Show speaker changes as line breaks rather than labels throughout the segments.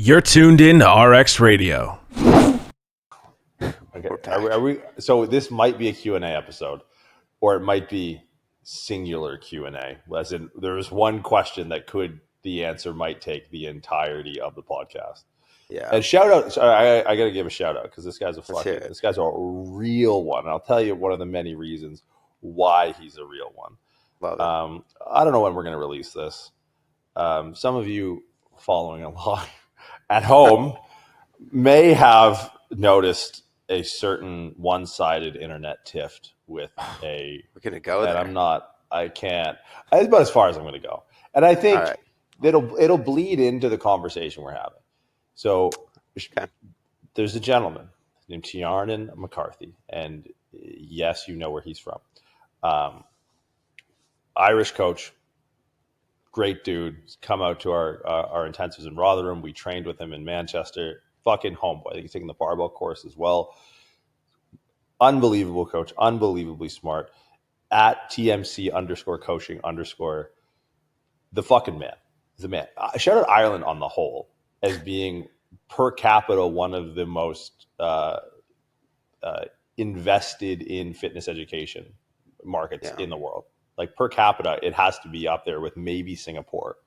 You're tuned in to RX Radio.
Okay. Are we? So this might be a Q&A episode, or it might be singular Q&A. As in, there's one question that the answer might take the entirety of the podcast.
Yeah.
And shout out, so I got to give a shout out because this guy's this guy's a real one. And I'll tell you one of the many reasons why he's a real one.
Love it.
I don't know when we're going to release this. Some of you following along at home may have noticed a certain one-sided internet tiff with a.
We're gonna go there.
And I can't. It's about as far as I'm going to go. And I think it'll bleed into the conversation we're having. So there's a gentleman named Tiernan McCarthy, and yes, you know where he's from. Irish coach, great dude. He's come out to our intensives in Rotherham. We trained with him in Manchester. Fucking homeboy. I think he's taking the barbell course as well. Unbelievable coach, unbelievably smart. At TMC_coaching_ the fucking man. He's a man. Shout out Ireland on the whole as being per capita one of the most invested in fitness education markets in the world. Like per capita, it has to be up there with maybe Singapore.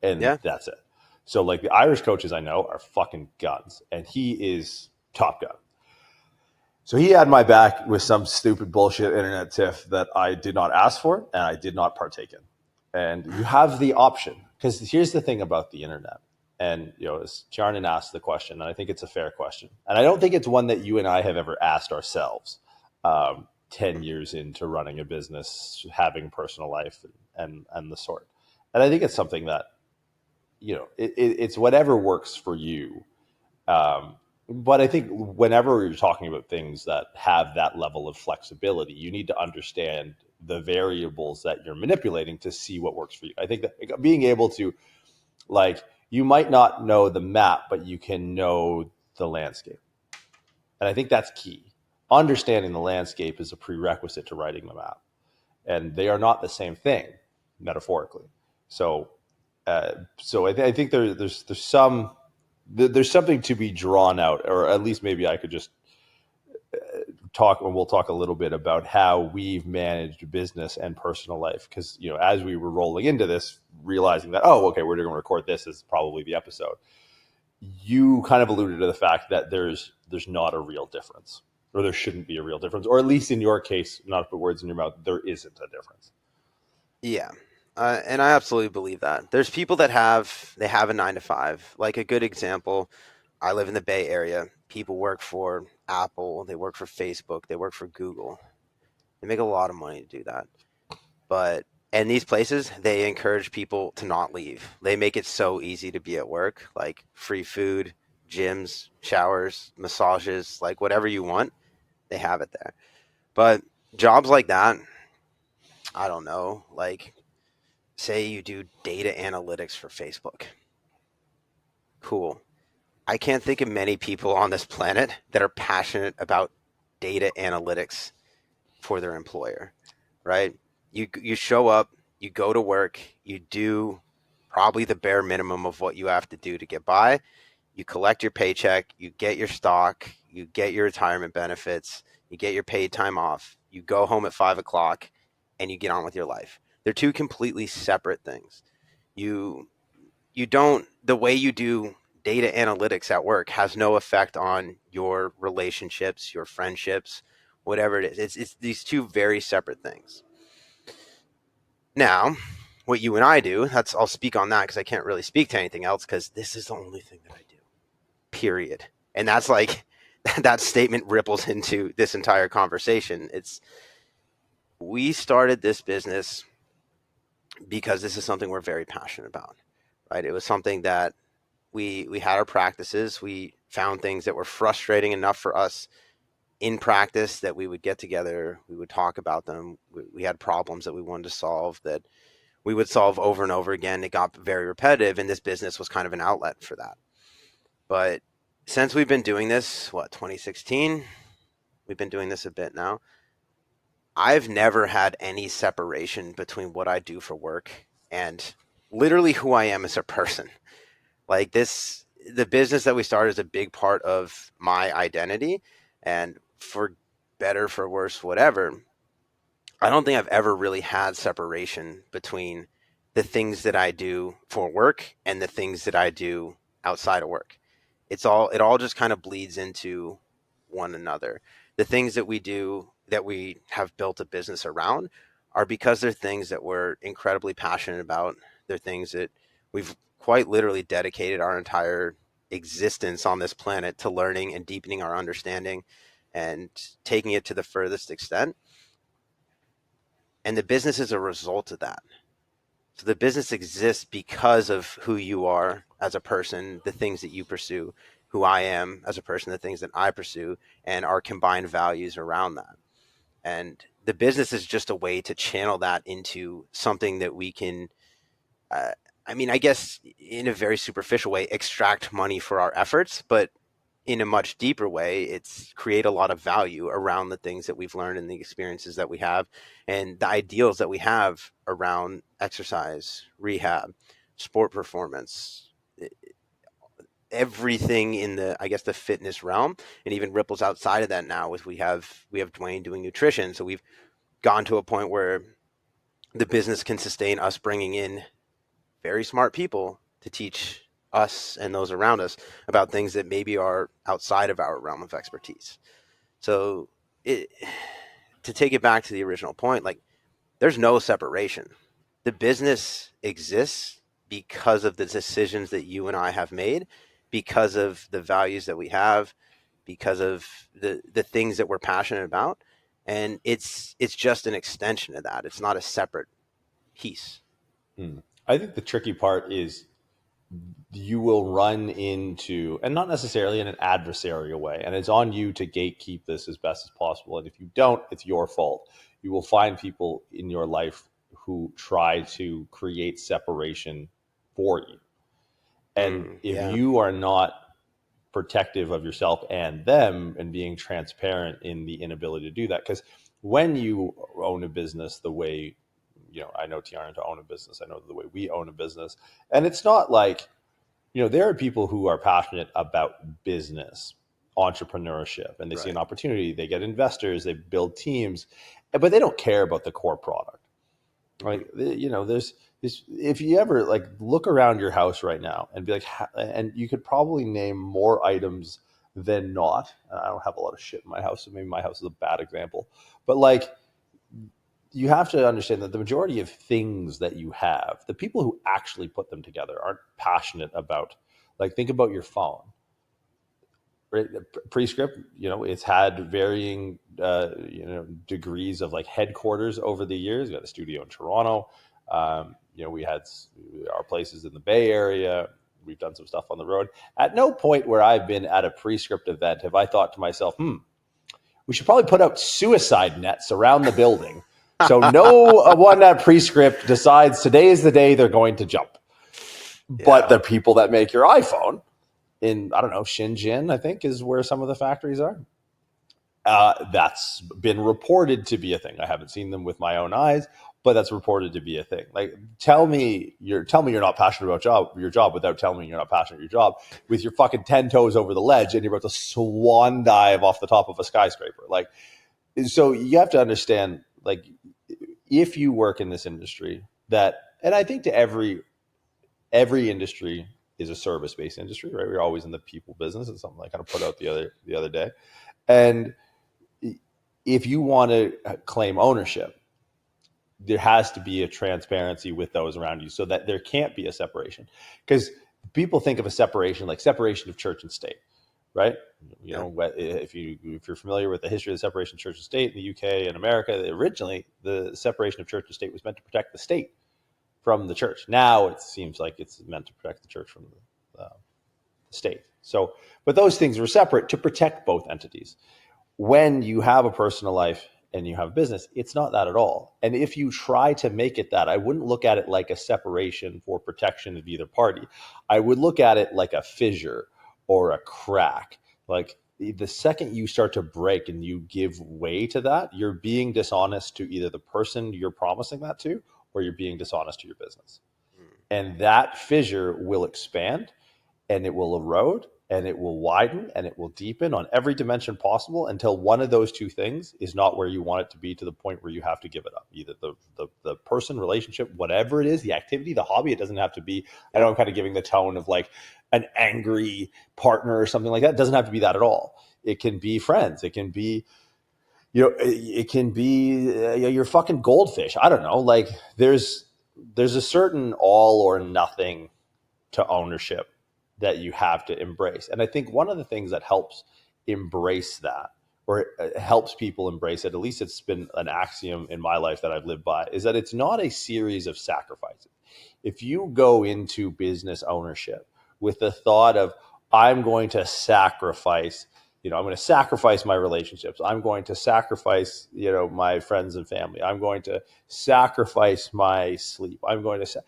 And that's it. So like the Irish coaches I know are fucking guns, and he is top gun. So he had my back with some stupid bullshit internet tiff that I did not ask for and I did not partake in. And you have the option, because here's the thing about the internet. And, as Tiernan asked the question, and I think it's a fair question. And I don't think it's one that you and I have ever asked ourselves 10 years into running a business, having a personal life and the sort. And I think it's something that, it's whatever works for you. But I think whenever you're talking about things that have that level of flexibility, you need to understand the variables that you're manipulating to see what works for you. I think that being able to, you might not know the map, but you can know the landscape. And I think that's key. Understanding the landscape is a prerequisite to writing the map. And they are not the same thing, metaphorically. So I think there's something to be drawn out, or at least maybe I could just we'll talk a little bit about how we've managed business and personal life. Because, as we were rolling into this, realizing that, we're going to record this as probably the episode. You kind of alluded to the fact that there's not a real difference, or there shouldn't be a real difference, or at least in your case, not to put words in your mouth, there isn't a difference.
Yeah. And I absolutely believe that. There's people that have a 9-to-5. Like a good example, I live in the Bay Area. People work for Apple, they work for Facebook, they work for Google. They make a lot of money to do that. But in these places, they encourage people to not leave. They make it so easy to be at work, like free food, gyms, showers, massages, like whatever you want, they have it there. But jobs like that, I don't know, like say you do data analytics for Facebook. Cool. I can't think of many people on this planet that are passionate about data analytics for their employer, right? You show up, you go to work, you do probably the bare minimum of what you have to do to get by. You collect your paycheck, you get your stock, you get your retirement benefits, you get your paid time off, you go home at 5:00 and you get on with your life. They're two completely separate things. You don't, the way you do data analytics at work has no effect on your relationships, your friendships, whatever it is. It's these two very separate things. Now, what you and I do, I'll speak on that because I can't really speak to anything else because this is the only thing that I do, period. And that's like, that statement ripples into this entire conversation. We started this business because this is something we're very passionate about, right? It was something that we had our practices. We found things that were frustrating enough for us in practice that we would get together, we would talk about them. We had problems that we wanted to solve that we would solve over and over again. It got very repetitive, and this business was kind of an outlet for that. But since we've been doing this, 2016? We've been doing this a bit now. I've never had any separation between what I do for work and literally who I am as a person. Like this, the business that we started is a big part of my identity, and for better, for worse, whatever, I don't think I've ever really had separation between the things that I do for work and the things that I do outside of work. It all just kind of bleeds into one another. The things that we do, that we have built a business around, are because they're things that we're incredibly passionate about. They're things that we've quite literally dedicated our entire existence on this planet to learning and deepening our understanding and taking it to the furthest extent. And the business is a result of that. So the business exists because of who you are as a person, the things that you pursue, who I am as a person, the things that I pursue, and our combined values around that. And the business is just a way to channel that into something that we can, I guess in a very superficial way, extract money for our efforts, but in a much deeper way, it's create a lot of value around the things that we've learned and the experiences that we have and the ideals that we have around exercise, rehab, sport performance, everything in the, I guess, the fitness realm, and even ripples outside of that now with we have Dwayne doing nutrition. So we've gone to a point where the business can sustain us bringing in very smart people to teach us and those around us about things that maybe are outside of our realm of expertise. So to take it back to the original point, like there's no separation. The business exists because of the decisions that you and I have made, because of the values that we have, because of the things that we're passionate about. And it's just an extension of that. It's not a separate piece.
I think the tricky part is you will run into, and not necessarily in an adversarial way, and it's on you to gatekeep this as best as possible. And if you don't, it's your fault. You will find people in your life who try to create separation for you. And if you are not protective of yourself and them and being transparent in the inability to do that, because when you own a business the way, I know Tiana to own a business, I know the way we own a business, and it's not like, there are people who are passionate about business, entrepreneurship, and they see an opportunity, they get investors, they build teams, but they don't care about the core product. Like, there's this, if you ever like look around your house right now and be like, and you could probably name more items than not. I don't have a lot of shit in my house, so maybe my house is a bad example, but like, you have to understand that the majority of things that you have, the people who actually put them together aren't passionate about. Like, think about your phone. Right? Prescript, it's had varying, degrees of like headquarters over the years. We got a studio in Toronto. We had our places in the Bay Area. We've done some stuff on the road. At no point where I've been at a Prescript event have I thought to myself, we should probably put out suicide nets around the building. So no one at Prescript decides today is the day they're going to jump. Yeah. But the people that make your iPhone in, I don't know, Shenzhen, I think, is where some of the factories are. That's been reported to be a thing. I haven't seen them with my own eyes, but that's reported to be a thing. Like, tell me you're not passionate about your job without telling me you're not passionate about your job with your fucking 10 toes over the ledge and you're about to swan dive off the top of a skyscraper. Like, so you have to understand, like, if you work in this industry and I think to every industry is a service-based industry, right? We're always in the people business. It's something I kind of put out the other day. And if you want to claim ownership, there has to be a transparency with those around you so that there can't be a separation. Because people think of a separation like separation of church and state, right? If you're familiar with the history of the separation of church and state in the UK and America, originally the separation of church and state was meant to protect the state from the church. Now it seems like it's meant to protect the church from the state. So, but those things were separate to protect both entities. When you have a personal life and you have business, it's not that at all. And if you try to make it that, I wouldn't look at it like a separation for protection of either party. I would look at it like a fissure or a crack. Like, the second you start to break and you give way to that, you're being dishonest to either the person you're promising that to, or you're being dishonest to your business. And that fissure will expand. and it will erode and it will widen and it will deepen on every dimension possible until one of those two things is not where you want it to be, to the point where you have to give it up. Either the person, relationship, whatever it is, the activity, the hobby. It doesn't have to be, I know I'm kind of giving the tone of like an angry partner or something like that. It doesn't have to be that at all. It can be friends. It can be, it can be your fucking goldfish. I don't know. Like there's a certain all or nothing to ownership that you have to embrace. And I think one of the things that helps embrace that, or helps people embrace it, at least it's been an axiom in my life that I've lived by, is that it's not a series of sacrifices. If you go into business ownership with the thought of, I'm going to sacrifice, I'm going to sacrifice my relationships, I'm going to sacrifice, my friends and family, I'm going to sacrifice my sleep, I'm going to,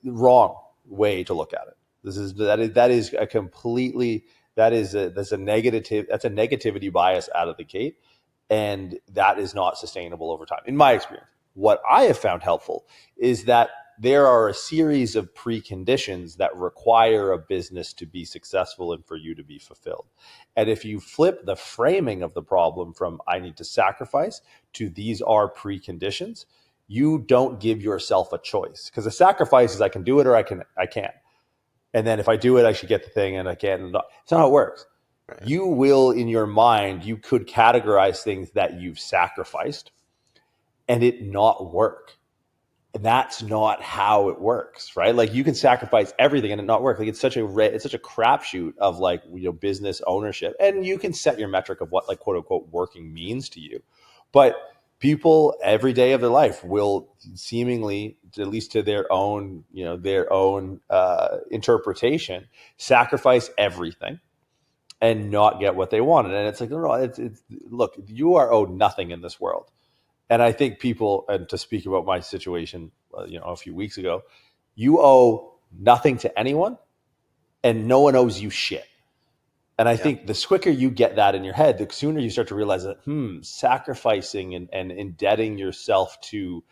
wrong way to look at it. That's a negativity bias out of the gate, and that is not sustainable over time. In my experience, what I have found helpful is that there are a series of preconditions that require a business to be successful and for you to be fulfilled. And if you flip the framing of the problem from I need to sacrifice to these are preconditions, you don't give yourself a choice, because a sacrifice is I can do it or I can't. And then if I do it, I should get the thing, and I can't. It's not how it works. Right. You will, in your mind, you could categorize things that you've sacrificed and it not work. And that's not how it works, right? Like you can sacrifice everything and it not work. Like it's such a crapshoot of like, business ownership. And you can set your metric of what like quote unquote working means to you. But people every day of their life will seemingly, at least to their own interpretation, sacrifice everything and not get what they wanted. And it's like, no, look, you are owed nothing in this world. And I think people, and to speak about my situation, a few weeks ago, you owe nothing to anyone and no one owes you shit. And I think the quicker you get that in your head, the sooner you start to realize that, sacrificing and indebting yourself to,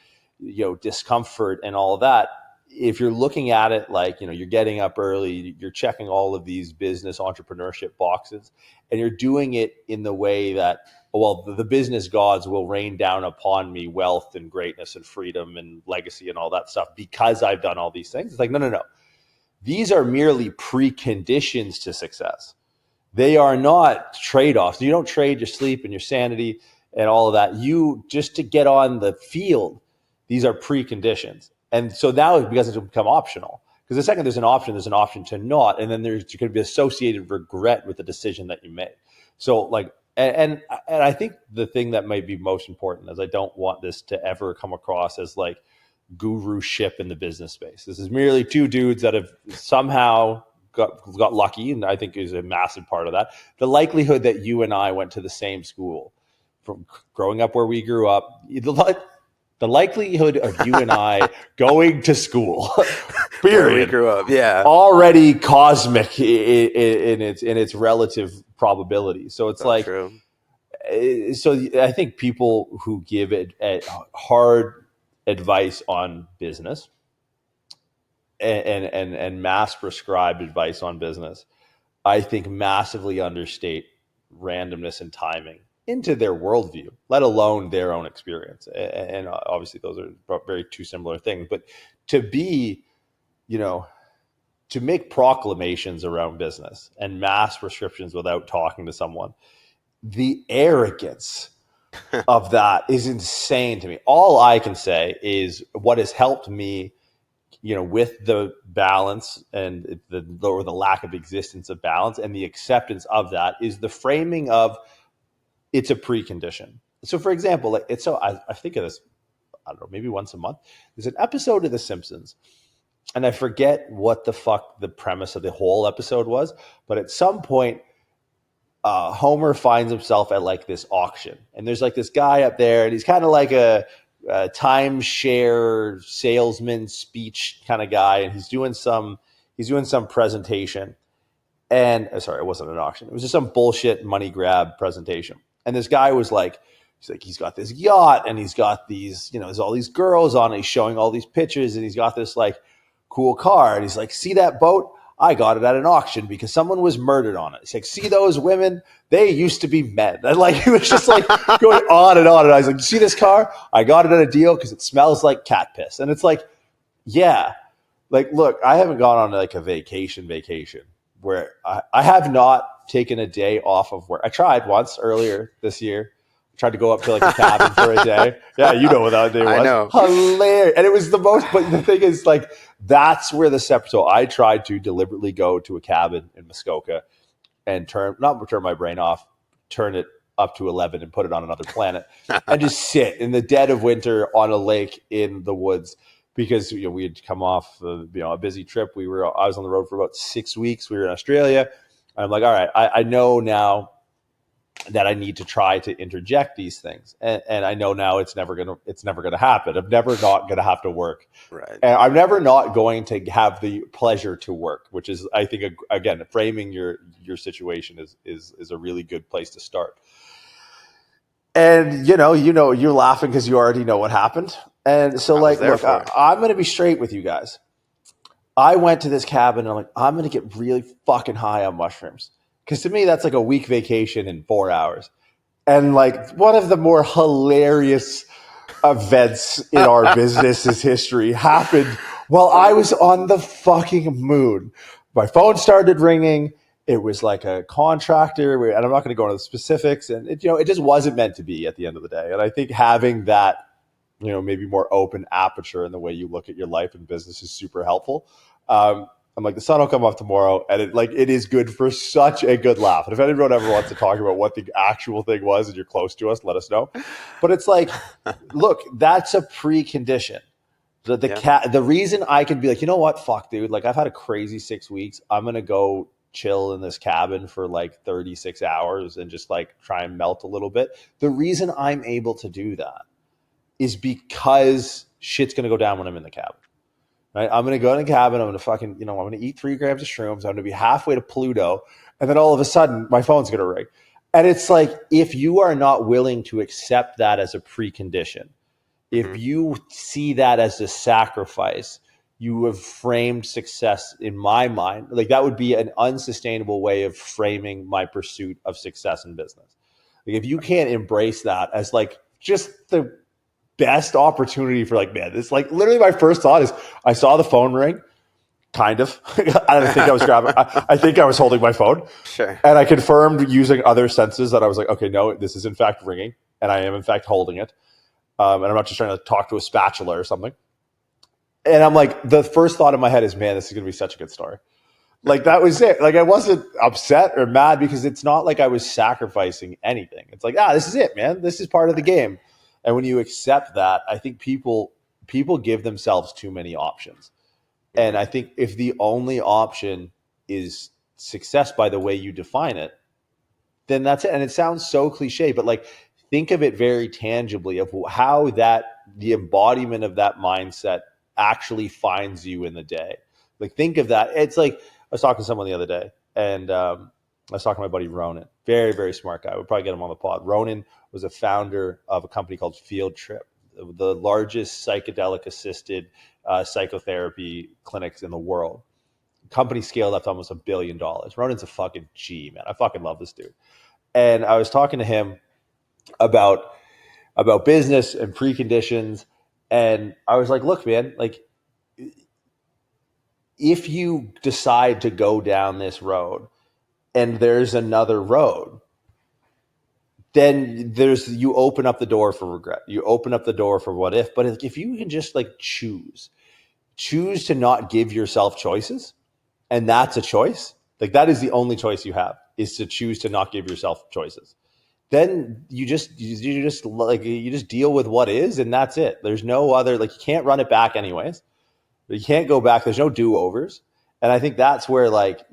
discomfort and all of that, if you're looking at it like, you're getting up early, you're checking all of these business entrepreneurship boxes, and you're doing it in the way that, well, the business gods will rain down upon me wealth and greatness and freedom and legacy and all that stuff because I've done all these things. It's like, no. These are merely preconditions to success. They are not trade-offs. You don't trade your sleep and your sanity and all of that. You, just to get on the field, these are preconditions. And so now it begins to become optional. Because the second there's an option to not, and then there's going to be associated regret with the decision that you made. So like, and I think the thing that might be most important is I don't want this to ever come across as like guru-ship in the business space. This is merely two dudes that have somehow got lucky, and I think is a massive part of that. The likelihood that you and I went to the same school, from growing up where we grew up, the likelihood of you and I going to school, period,
where we grew up,
already cosmic in its relative probability. So it's like, true. So I think people who give it hard advice on business and mass prescribed advice on business, I think massively understate randomness and timing into their worldview, let alone their own experience. And obviously those are very two similar things, but to be, to make proclamations around business and mass prescriptions without talking to someone, the arrogance of that is insane to me. All I can say is what has helped me, with the balance and the lack of existence of balance and the acceptance of that, is the framing of it's a precondition. So for example, I think of this, I don't know, maybe once a month, there's an episode of The Simpsons, and I forget what the fuck the premise of the whole episode was, but at some point, Homer finds himself at like this auction, and there's like this guy up there, and he's kind of like a timeshare salesman speech kind of guy, and he's doing some presentation. And sorry, it wasn't an auction. It was just some bullshit money grab presentation. And this guy was like, he's got this yacht, and he's got these, there's all these girls on it. He's showing all these pictures, and he's got this like cool car. And he's like, see that boat? I got it at an auction because someone was murdered on it. It's like, see those women? They used to be men. And like, it was just like going on and on. And I was like, you see this car? I got it at a deal because it smells like cat piss. And it's like, yeah, like, look, I haven't gone on like a vacation where I have not taken a day off of work. I tried once earlier this year. Tried to go up to like a cabin for a day. Yeah, you know what that day was.
I know.
Hilarious. And it was the most, but the thing is, like, that's where the separate. So I tried to deliberately go to a cabin in Muskoka and not turn my brain off, turn it up to 11 and put it on another planet and just sit in the dead of winter on a lake in the woods because, you know, we had come off a busy trip. I was on the road for about 6 weeks. We were in Australia. I'm like, all right, I know now that I need to try to interject these things. And I know now it's never gonna happen. I'm never not gonna have to work.
Right.
And I'm never not going to have the pleasure to work, which is, I think, again, framing your situation is a really good place to start. And you're laughing because you already know what happened. And so look, I'm going to be straight with you guys. I went to this cabin and I'm like, I'm going to get really fucking high on mushrooms. Because to me, that's like a week vacation in 4 hours. And like one of the more hilarious events in our business's history happened while I was on the fucking moon. My phone started ringing. It was like a contractor, and I'm not going to go into the specifics. And it just wasn't meant to be at the end of the day. And I think having that, maybe more open aperture in the way you look at your life and business is super helpful. I'm like, the sun will come up tomorrow, and it is good for such a good laugh. And if anyone ever wants to talk about what the actual thing was and you're close to us, let us know. But it's like, look, that's a precondition. The reason I can be like, you know what, fuck, dude, like I've had a crazy 6 weeks. I'm gonna go chill in this cabin for like 36 hours and just like try and melt a little bit. The reason I'm able to do that is because shit's gonna go down when I'm in the cabin. Right? I'm going to go in the cabin. I'm going to fucking, I'm going to eat 3 grams of shrooms. I'm going to be halfway to Pluto. And then all of a sudden my phone's going to ring. And it's like, if you are not willing to accept that as a precondition, if you see that as a sacrifice, you have framed success in my mind. Like that would be an unsustainable way of framing my pursuit of success in business. Like if you can't embrace that as like just the best opportunity for like, man, this like literally my first thought is I saw the phone ring, kind of. I don't think I was grabbing. I think I was holding my phone.
Sure.
And I confirmed using other senses that I was like, okay, no, this is in fact ringing, and I am in fact holding it. And I'm not just trying to talk to a spatula or something. And I'm like, the first thought in my head is, man, this is going to be such a good story. Like that was it. Like I wasn't upset or mad because it's not like I was sacrificing anything. It's like, this is it, man. This is part of the game. And when you accept that, I think people give themselves too many options. And I think if the only option is success by the way you define it, then that's it. And it sounds so cliche, but like think of it very tangibly of how the embodiment of that mindset actually finds you in the day. Like think of that. It's like I was talking to someone the other day, and I was talking to my buddy Ronan, very, very smart guy. We'll probably get him on the pod. Ronan was a founder of a company called Field Trip, the largest psychedelic-assisted psychotherapy clinics in the world. Company scaled up to almost $1 billion. Ronan's a fucking G, man. I fucking love this dude. And I was talking to him about business and preconditions, and I was like, look, man, like if you decide to go down this road and there's another road, then you open up the door for regret. You open up the door for what if. But if you can just like choose to not give yourself choices, and that's a choice, like that is the only choice you have, is to choose to not give yourself choices. Then you just deal with what is, and that's it. There's no other, like you can't run it back anyways. You can't go back. There's no do-overs. And I think that's where, like,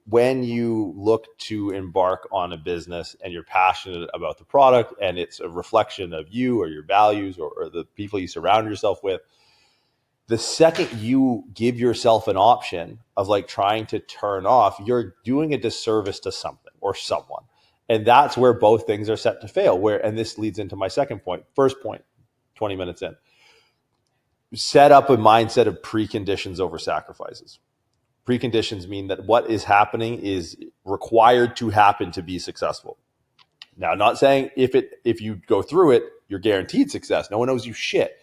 when you look to embark on a business and you're passionate about the product and it's a reflection of you or your values or the people you surround yourself with, the second you give yourself an option of like trying to turn off, you're doing a disservice to something or someone. And that's where both things are set to fail. And this leads into my second point. First point, 20 minutes in. Set up a mindset of preconditions over sacrifices. Preconditions mean that what is happening is required to happen to be successful. Now, not saying if you go through it, you're guaranteed success. No one owes you shit.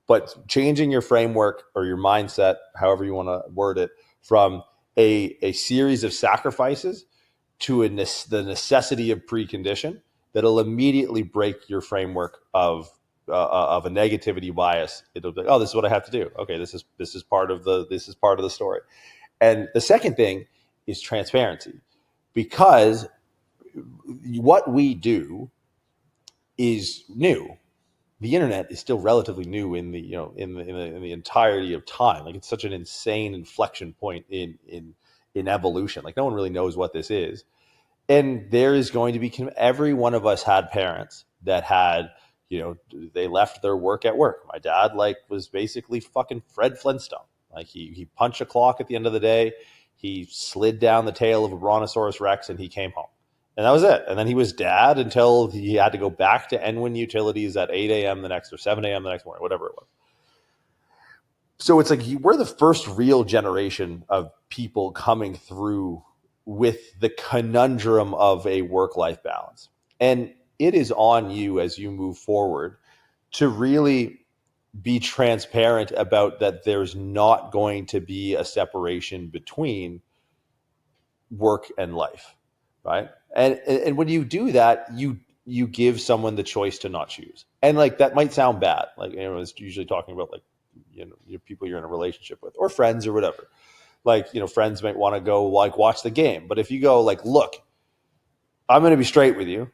But changing your framework or your mindset, however you want to word it, from a series of sacrifices to the necessity of precondition, that'll immediately break your framework of a negativity bias. It'll be like, oh, this is what I have to do. Okay, this is part of the story. And the second thing is transparency, because what we do is new. The internet is still relatively new in the entirety of time. Like, it's such an insane inflection point in evolution. Like, no one really knows what this is. And there is going to be, every one of us had parents that had, they left their work at work. My dad was basically fucking Fred Flintstone. Like, he punched a clock at the end of the day. He slid down the tail of a Brontosaurus Rex and he came home. And that was it. And then he was dad until he had to go back to Enwin Utilities at 8 a.m. or 7 a.m. the next morning, whatever it was. So it's like, we're the first real generation of people coming through with the conundrum of a work-life balance. And it is on you as you move forward to really be transparent about that. There's not going to be a separation between work and life, right? And when you do that, you give someone the choice to not choose. And that might sound bad. It's usually talking about people you're in a relationship with or friends or whatever. Friends might want to go watch the game. But if you go look, I'm going to be straight with you.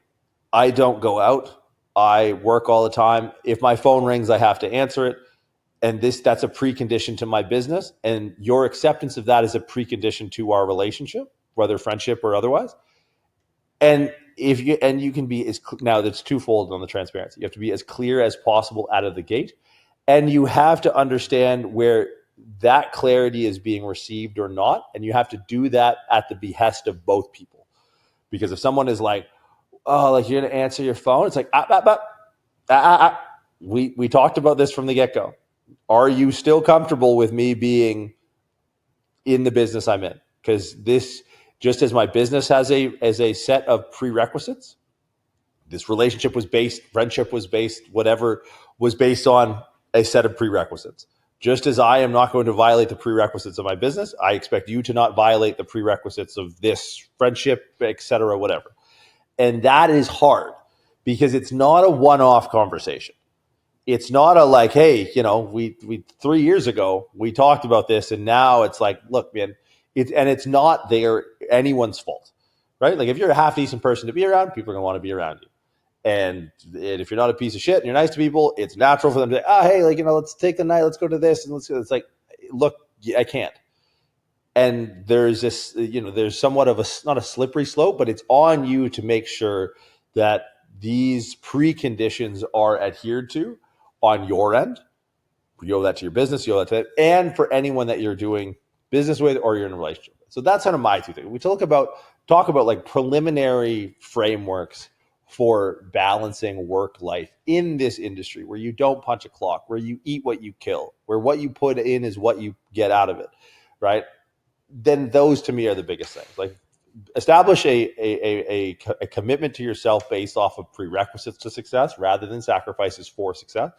I don't go out. I work all the time. If my phone rings, I have to answer it. And that's a precondition to my business. And your acceptance of that is a precondition to our relationship, whether friendship or otherwise. And you can be now that's twofold on the transparency. You have to be as clear as possible out of the gate. And you have to understand where that clarity is being received or not. And you have to do that at the behest of both people. Because if someone is like, oh, you're going to answer your phone, it's like, we talked about this from the get-go. Are you still comfortable with me being in the business I'm in? Because this, just as my business has a set of prerequisites, this relationship was based, friendship was based, whatever was based on a set of prerequisites. Just as I am not going to violate the prerequisites of my business, I expect you to not violate the prerequisites of this friendship, et cetera, whatever. And that is hard because it's not a one-off conversation. It's not a hey, we 3 years ago we talked about this, and now it's look, man, it's not anyone's fault, right? If you're a half decent person to be around, people are gonna want to be around you. And if you're not a piece of shit and you're nice to people, it's natural for them to say, hey, let's take the night, let's go to this, and let's go. It's look, I can't. And there's this, there's somewhat of not a slippery slope, but it's on you to make sure that these preconditions are adhered to on your end. You owe that to your business, you owe that to it, and for anyone that you're doing business with or you're in a relationship with. So that's kind of my two things. We talk about preliminary frameworks for balancing work life in this industry, where you don't punch a clock, where you eat what you kill, where what you put in is what you get out of it, right? Then those to me are the biggest things. Establish a commitment to yourself based off of prerequisites to success rather than sacrifices for success,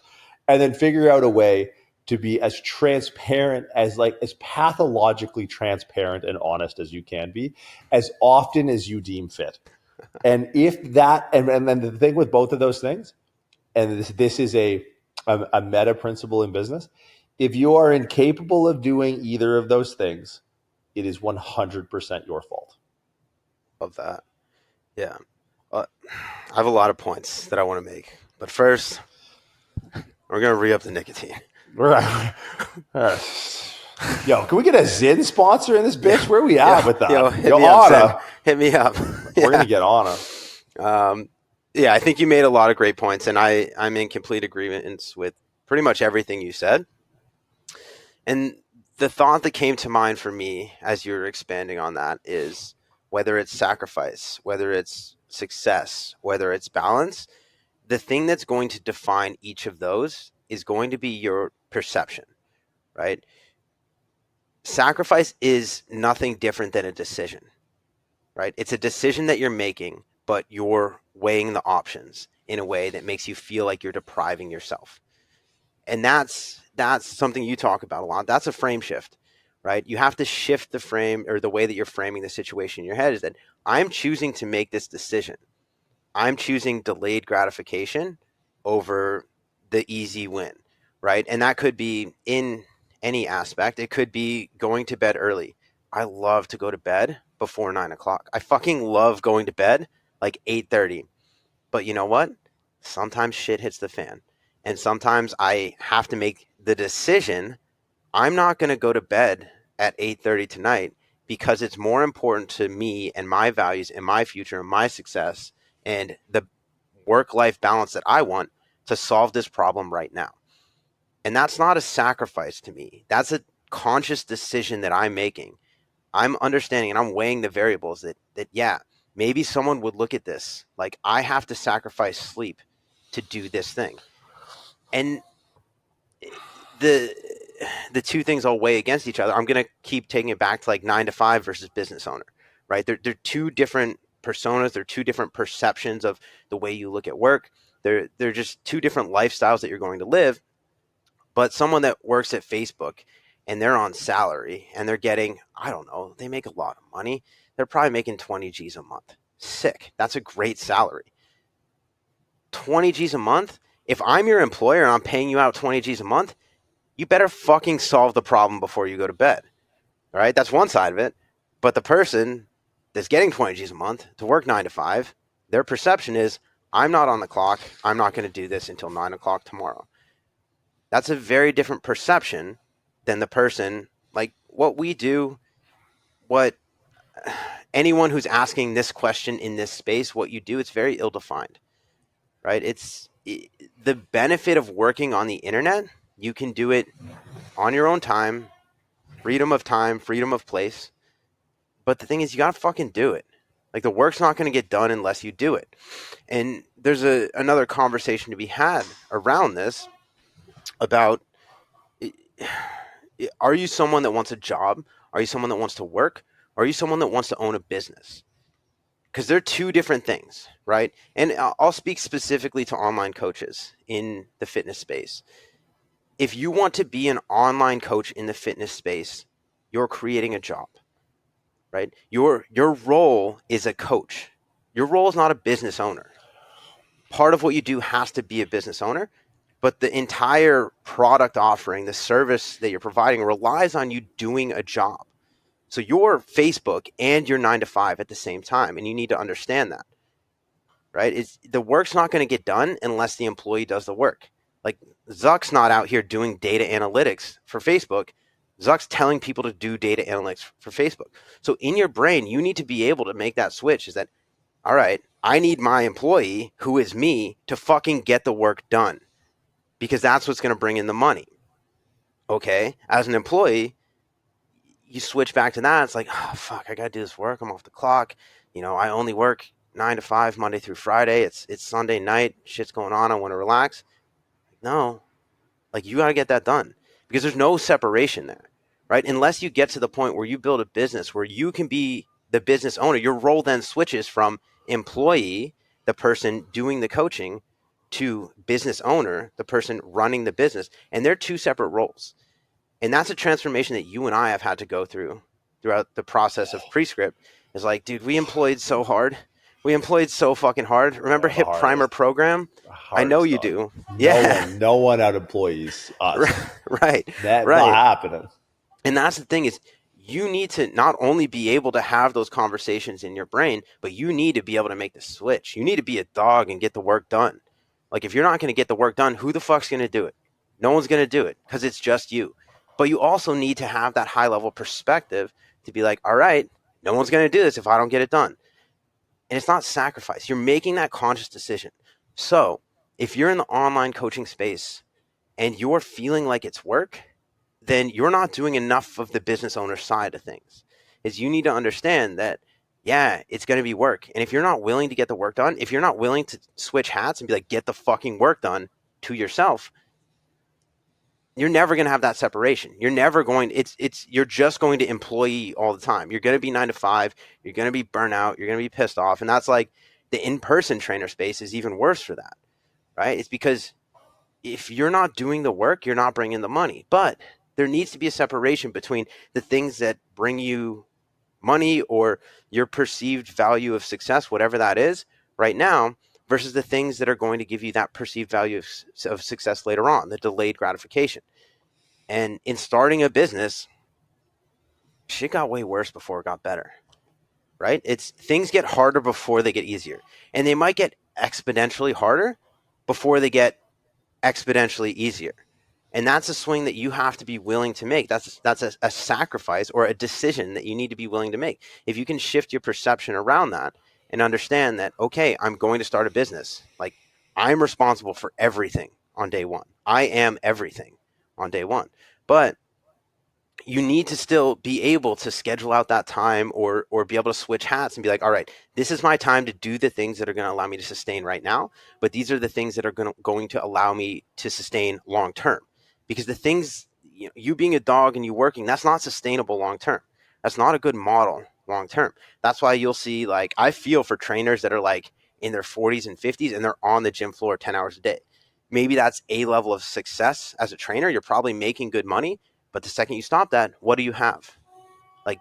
and then figure out a way to be as transparent as pathologically transparent and honest as you can be, as often as you deem fit. And if that, and then the thing with both of those things, and this is a meta principle in business, if you are incapable of doing either of those things, it is 100% your fault.
Love that. Yeah. I have a lot of points that I want to make. But first, we're going to re-up the nicotine.
Yo, can we get a Zyn sponsor in this bitch? Where are we at with that?
Yo, hit me up.
We're going to get Anna.
Yeah, I think you made a lot of great points, and I'm in complete agreement with pretty much everything you said. And the thought that came to mind for me as you're expanding on that is, whether it's sacrifice, whether it's success, whether it's balance, the thing that's going to define each of those is going to be your perception, right? sacrifice is nothing different than a decision, right? It's a decision that you're making, but you're weighing the options in a way that makes you feel like you're depriving yourself. And that's something you talk about a lot. That's a frame shift, right? You have to shift the frame, or the way that you're framing the situation in your head is that I'm choosing to make this decision. I'm choosing delayed gratification over the easy win, right? And that could be in any aspect. It could be going to bed early. I love to go to bed before 9 o'clock. I fucking love going to bed like 8:30. But you know what? Sometimes shit hits the fan. And sometimes I have to make the decision, I'm not going to go to bed at 8:30 tonight because it's more important to me and my values and my future and my success and the work-life balance that I want to solve this problem right now. And that's not a sacrifice to me. That's a conscious decision that I'm making. I'm understanding and I'm weighing the variables that yeah, maybe someone would look at this like I have to sacrifice sleep to do this thing. And the two things all weigh against each other. I'm going to keep taking it back to like 9 to 5 versus business owner, right? They're two different personas. They're two different perceptions of the way you look at work. They're just two different lifestyles that you're going to live. But someone that works at Facebook and they're on salary and they're getting, I don't know, they make a lot of money. They're probably making 20 G's a month. Sick. That's a great salary. 20 G's a month? If I'm your employer and I'm paying you out 20 G's a month, you better fucking solve the problem before you go to bed. All right? That's one side of it. But the person that's getting 20 G's a month to work 9 to 5, their perception is, I'm not on the clock. I'm not going to do this until 9 o'clock tomorrow. That's a very different perception than the person, like what we do, what anyone who's asking this question in this space, what you do, it's very ill-defined, right? It's the benefit of working on the internet. You can do it on your own time, freedom of place. But the thing is, you got to fucking do it. Like the work's not going to get done unless you do it. And there's another conversation to be had around this about, are you someone that wants a job? Are you someone that wants to work? Or are you someone that wants to own a business? Because they're two different things, right? And I'll speak specifically to online coaches in the fitness space. If you want to be an online coach in the fitness space, you're creating a job, right? Your role is a coach. Your role is not a business owner. Part of what you do has to be a business owner, but the entire product offering, the service that you're providing relies on you doing a job. So you're Facebook and you're 9 to 5 at the same time, and you need to understand that, right? The work's not going to get done unless the employee does the work. Like Zuck's not out here doing data analytics for Facebook. Zuck's telling people to do data analytics for Facebook. So in your brain, you need to be able to make that switch, is that, all right, I need my employee, who is me, to fucking get the work done because that's what's going to bring in the money. Okay? As an employee, you switch back to that. It's like, oh, fuck, I got to do this work. I'm off the clock. You know, I only work 9 to 5, Monday through Friday. It's Sunday night. Shit's going on. I want to relax. No, like you got to get that done because there's no separation there, right? Unless you get to the point where you build a business where you can be the business owner, your role then switches from employee, the person doing the coaching, to business owner, the person running the business. And they're two separate roles. And that's a transformation that you and I have had to go through throughout the process of Prescript. It's like, dude, we employed so hard. We employed so fucking hard. Remember Hip Primer program? I know you do. Yeah.
No one out employees us.
Right.
That's not happening.
And that's the thing is, you need to not only be able to have those conversations in your brain, but you need to be able to make the switch. You need to be a dog and get the work done. Like if you're not going to get the work done, who the fuck's going to do it? No one's going to do it because it's just you. But you also need to have that high level perspective to be like, all right, no one's going to do this if I don't get it done. And it's not sacrifice. You're making that conscious decision. So if you're in the online coaching space and you're feeling like it's work, then you're not doing enough of the business owner side of things. Is you need to understand that, yeah, it's going to be work. And if you're not willing to get the work done, if you're not willing to switch hats and be like, get the fucking work done to yourself, you're never going to have that separation. You're never going, you're just going to employee all the time. You're going to be 9 to 5. You're going to be burnout. You're going to be pissed off. And that's like the in-person trainer space is even worse for that, right? It's because if you're not doing the work, you're not bringing the money. But there needs to be a separation between the things that bring you money or your perceived value of success, whatever that is right now, versus the things that are going to give you that perceived value of success later on, the delayed gratification. And in starting a business, shit got way worse before it got better, right? It's things get harder before they get easier, and they might get exponentially harder before they get exponentially easier. And that's a swing that you have to be willing to make. That's a sacrifice or a decision that you need to be willing to make. If you can shift your perception around that and understand that, okay, I'm going to start a business. Like, I'm responsible for everything on day one. I am everything on day one. But you need to still be able to schedule out that time or be able to switch hats and be like, all right, this is my time to do the things that are going to allow me to sustain right now. But these are the things that are going to allow me to sustain long term. Because the things, you being a dog and you working, that's not sustainable long term. That's not a good model long term. That's why you'll see, like, I feel for trainers that are like in their 40s and 50s and they're on the gym floor 10 hours a day. Maybe that's a level of success as a trainer. You're probably making good money. But the second you stop that, what do you have? Like,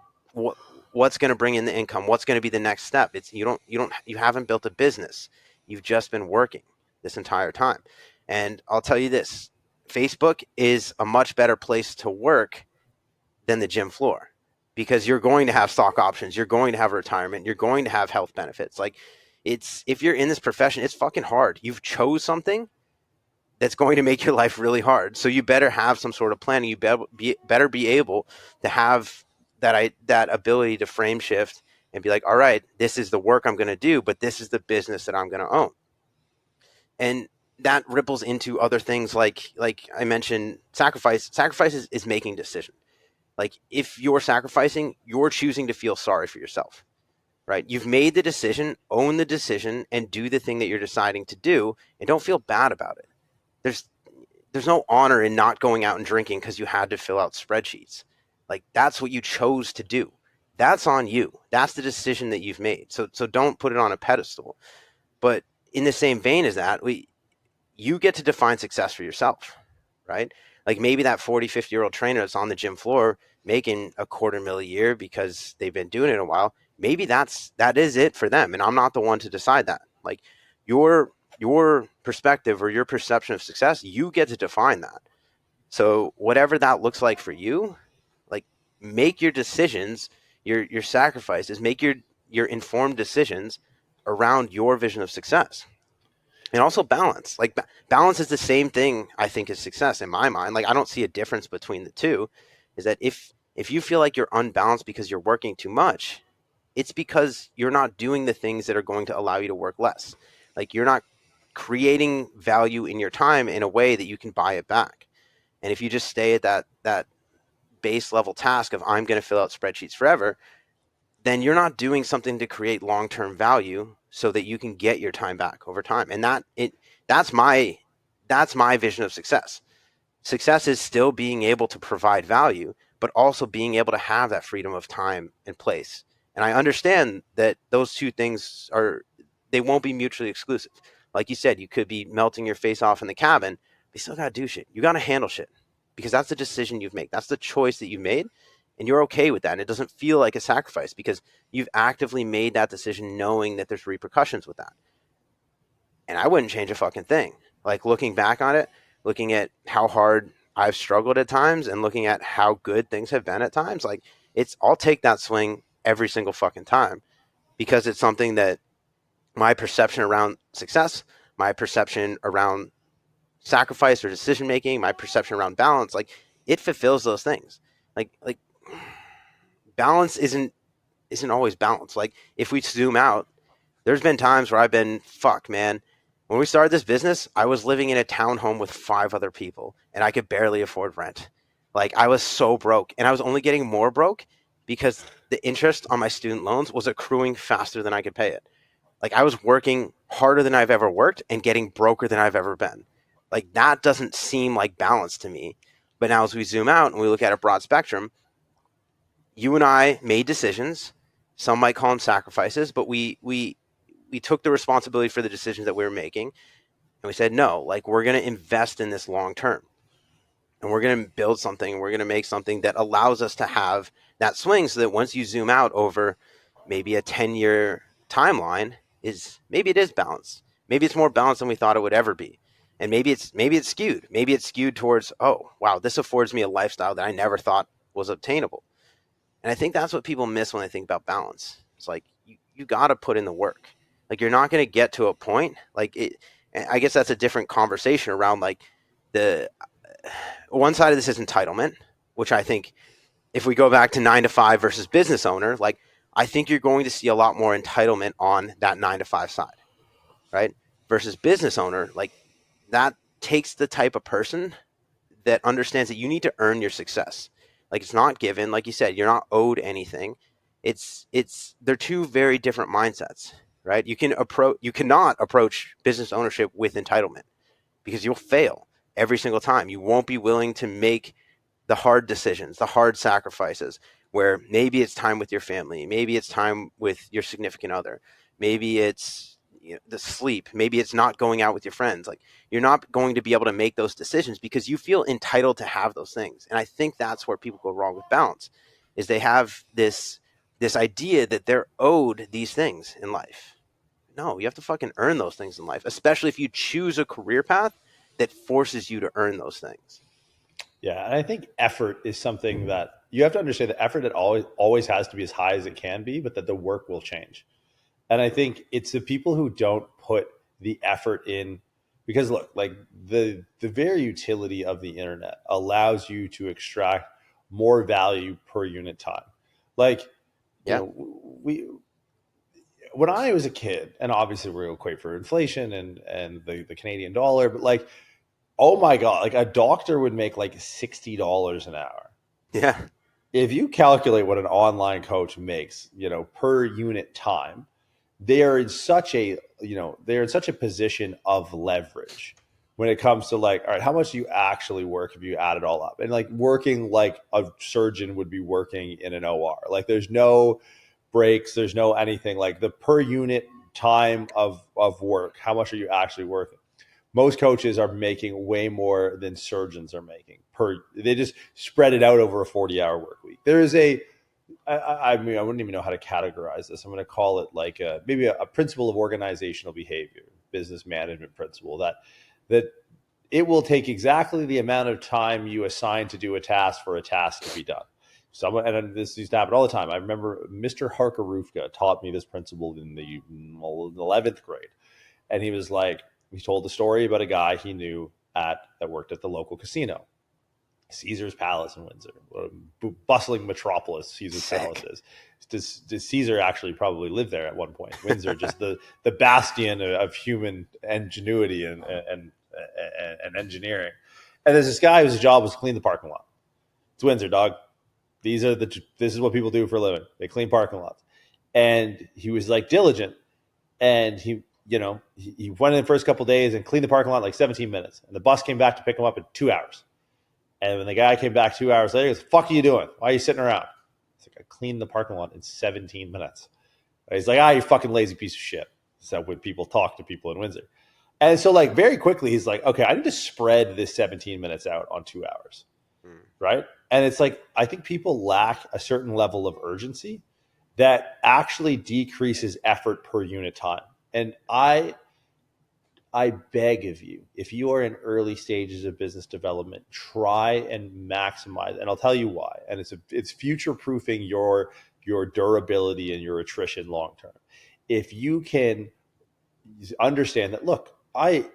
what's going to bring in the income? What's going to be the next step? You haven't built a business. You've just been working this entire time. And I'll tell you this, Facebook is a much better place to work than the gym floor, because you're going to have stock options. You're going to have retirement. You're going to have health benefits. Like, if you're in this profession, it's fucking hard. You've chose something that's going to make your life really hard. So you better have some sort of planning. You better be able to have that ability to frame shift and be like, all right, this is the work I'm going to do, but this is the business that I'm going to own. And that ripples into other things like I mentioned, sacrifice. Sacrifice is making decision. Like, if you're sacrificing, you're choosing to feel sorry for yourself, right? You've made the decision, own the decision, and do the thing that you're deciding to do, and don't feel bad about it. There's no honor in not going out and drinking because you had to fill out spreadsheets. Like, that's what you chose to do. That's on you. That's the decision that you've made. So don't put it on a pedestal. But in the same vein as that, you get to define success for yourself, right? Like, maybe that 40, 50-year-old trainer that's on the gym floor making $250,000 a year because they've been doing it a while, maybe that is it for them. And I'm not the one to decide that. Like, your perspective or your perception of success, you get to define that. So whatever that looks like for you, like, make your decisions, your sacrifices, make your informed decisions around your vision of success. And also balance. Like, balance is the same thing, I think, as success in my mind. Like, I don't see a difference between the two. Is that if you feel like you're unbalanced because you're working too much, it's because you're not doing the things that are going to allow you to work less. Like, you're not creating value in your time in a way that you can buy it back. And if you just stay at that base level task of, I'm going to fill out spreadsheets forever, then you're not doing something to create long-term value so that you can get your time back over time. And that's my vision of success. Success is still being able to provide value, but also being able to have that freedom of time and place. And I understand that those two things they won't be mutually exclusive. Like you said, you could be melting your face off in the cabin, but you still got to do shit. You got to handle shit, because that's the decision you've made. That's the choice that you've made, and you're okay with that. And it doesn't feel like a sacrifice because you've actively made that decision knowing that there's repercussions with that. And I wouldn't change a fucking thing. Like, looking back on it, looking at how hard I've struggled at times and looking at how good things have been at times, like, I'll take that swing every single fucking time, because it's something that my perception around success, my perception around sacrifice or decision making, my perception around balance, like, it fulfills those things. Like balance isn't always balance. Like, if we zoom out, there's been times where I've been, fuck, man. When we started this business, I was living in a townhome with 5 other people, and I could barely afford rent. Like, I was so broke, and I was only getting more broke because the interest on my student loans was accruing faster than I could pay it. Like, I was working harder than I've ever worked and getting broker than I've ever been. Like, that doesn't seem like balance to me. But now as we zoom out and we look at a broad spectrum, you and I made decisions. Some might call them sacrifices, but we took the responsibility for the decisions that we were making. And we said, no, like, we're going to invest in this long term. And we're going to build something. We're going to make something that allows us to have that swing, so that once you zoom out over maybe a 10-year timeline, maybe it is balanced. Maybe it's more balanced than we thought it would ever be. And maybe it's skewed. Maybe it's skewed towards, oh, wow, this affords me a lifestyle that I never thought was obtainable. And I think that's what people miss when they think about balance. It's like, you got to put in the work. Like, you're not going to get to a point like it. And I guess that's a different conversation around, like, the one side of this is entitlement, which I think, if we go back to 9 to 5 versus business owner, like, I think you're going to see a lot more entitlement on that 9 to 5 side, right? Versus business owner, like, that takes the type of person that understands that you need to earn your success. Like, it's not given. Like you said, you're not owed anything. They're two very different mindsets, right? You cannot approach business ownership with entitlement, because you'll fail every single time. You won't be willing to make the hard decisions, the hard sacrifices, where maybe it's time with your family, maybe it's time with your significant other, maybe it's the sleep, maybe it's not going out with your friends. Like, you're not going to be able to make those decisions because you feel entitled to have those things. And I think that's where people go wrong with balance, is they have this idea that they're owed these things in life. No, you have to fucking earn those things in life, especially if you choose a career path that forces you to earn those things.
Yeah, and I think effort is something that you have to understand. The effort, that always has to be as high as it can be, but that the work will change. And I think it's the people who don't put the effort in, because look, like, the very utility of the internet allows you to extract more value per unit time. Like,
Yeah.
When I was a kid, and obviously we're equate for inflation and the Canadian dollar, but like, oh my God, like, a doctor would make like $60 an hour.
Yeah.
If you calculate what an online coach makes, per unit time, they are in such a position of leverage when it comes to, like, all right, how much do you actually work if you add it all up? And, like, working like a surgeon would be working in an OR. Like, there's no breaks, there's no anything. Like, the per unit time of work, how much are you actually working? Most coaches are making way more than surgeons are making they just spread it out over a 40-hour work week. There is I mean, I wouldn't even know how to categorize this. I'm going to call it like maybe a principle of organizational behavior, business management principle, that it will take exactly the amount of time you assign to do a task for a task to be done. And this used to happen all the time. I remember Mr. Harkarufka taught me this principle in the 11th grade. And he was like, he told the story about a guy he knew that worked at the local casino, Caesar's Palace in Windsor, a bustling metropolis Caesar's Palace is. Does Caesar actually probably live there at one point? Windsor, just the bastion of human ingenuity and engineering. And there's this guy whose job was to clean the parking lot. It's Windsor, dog. This is what people do for a living. They clean parking lots. And he was, like, diligent, and he went in the first couple of days and cleaned the parking lot in like 17 minutes. And the bus came back to pick him up in 2 hours. And when the guy came back 2 hours later, he goes, "Fuck are you doing? Why are you sitting around?" It's like, "I cleaned the parking lot in 17 minutes. And he's like, "You fucking lazy piece of shit." So when people talk to people in Windsor. And so, like, very quickly, he's like, okay, I need to spread this 17 minutes out on 2 hours. Right. And it's like, I think people lack a certain level of urgency that actually decreases effort per unit time. And I beg of you, if you are in early stages of business development, try and maximize. And I'll tell you why. And it's future proofing your durability and your attrition long term. If you can understand that, look, I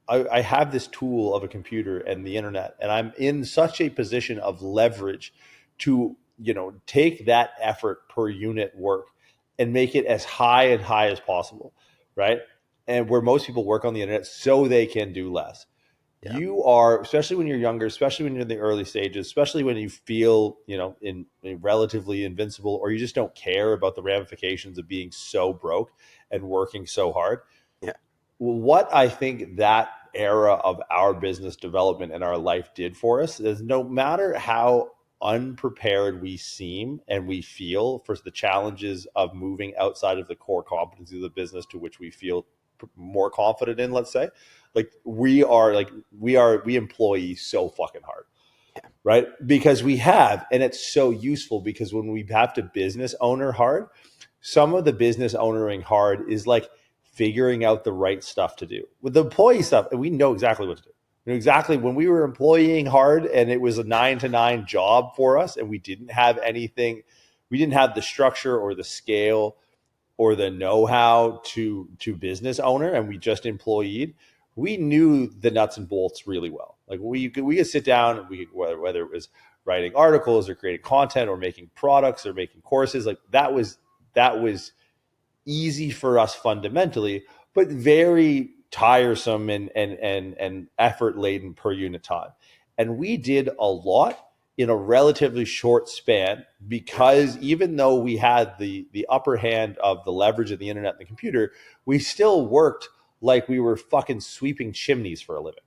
have this tool of a computer and the internet, and I'm in such a position of leverage to take that effort per unit work and make it as high as possible, right? And where most people work on the internet so they can do less. Yeah. You are, especially when you're younger, especially when you're in the early stages, especially when you feel, in relatively invincible, or you just don't care about the ramifications of being so broke and working so hard.
Yeah.
What I think that era of our business development and our life did for us is no matter how unprepared we seem and we feel for the challenges of moving outside of the core competency of the business to which we feel more confident in, let's say, like we employ so fucking hard, right? Because and it's so useful because when we have to business owner hard, some of the business ownering hard is like figuring out the right stuff to do. With the employee stuff, and we know exactly what to do. We know exactly when we were employing hard and it was a 9-to-9 job for us and we didn't have anything, we didn't have the structure or the scale or the know-how to business owner, and we just employed, we knew the nuts and bolts really well. Like we could sit down and whether it was writing articles or creating content or making products or making courses, like that was easy for us fundamentally, but very tiresome and effort laden per unit time. And we did a lot in a relatively short span because even though we had the upper hand of the leverage of the internet and the computer, we still worked like we were fucking sweeping chimneys for a living,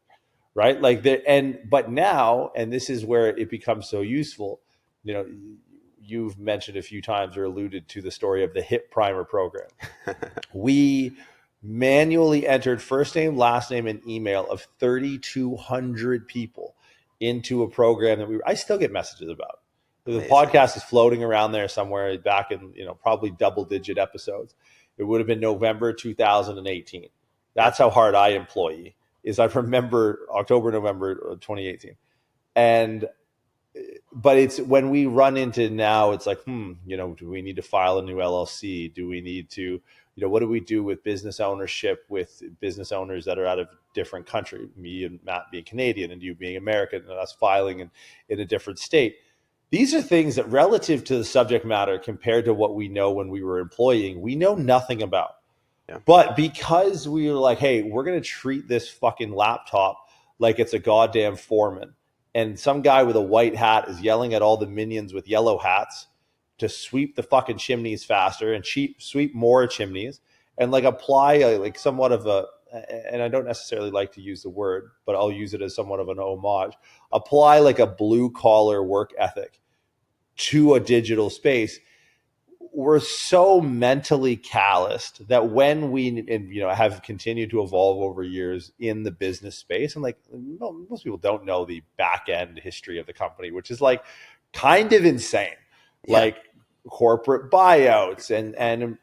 right? But now, and this is where it becomes so useful, you know, you've mentioned a few times or alluded to the story of the HIP primer program. We manually entered first name, last name, and email of 3,200 people into a program that I still get messages about. The podcast is floating around there somewhere back in, probably double-digit episodes. It would have been November 2018. That's how hard I employ is. I remember October, November 2018. But it's when we run into now, it's like, do we need to file a new LLC? Do we need to, what do we do with business ownership with business owners that are out of different country? Me and Matt being Canadian and you being American and us filing in a different state. These are things that relative to the subject matter compared to what we know when we were employing, we know nothing about. Yeah. But because we were like, hey, we're going to treat this fucking laptop like it's a goddamn foreman. And some guy with a white hat is yelling at all the minions with yellow hats to sweep the fucking chimneys faster and sweep more chimneys and like apply somewhat of a, and I don't necessarily like to use the word, but I'll use it as somewhat of an homage, apply like a blue collar work ethic to a digital space. We're so mentally calloused that when we have continued to evolve over years in the business space, and like most people don't know the back end history of the company, which is like kind of insane, like corporate buyouts and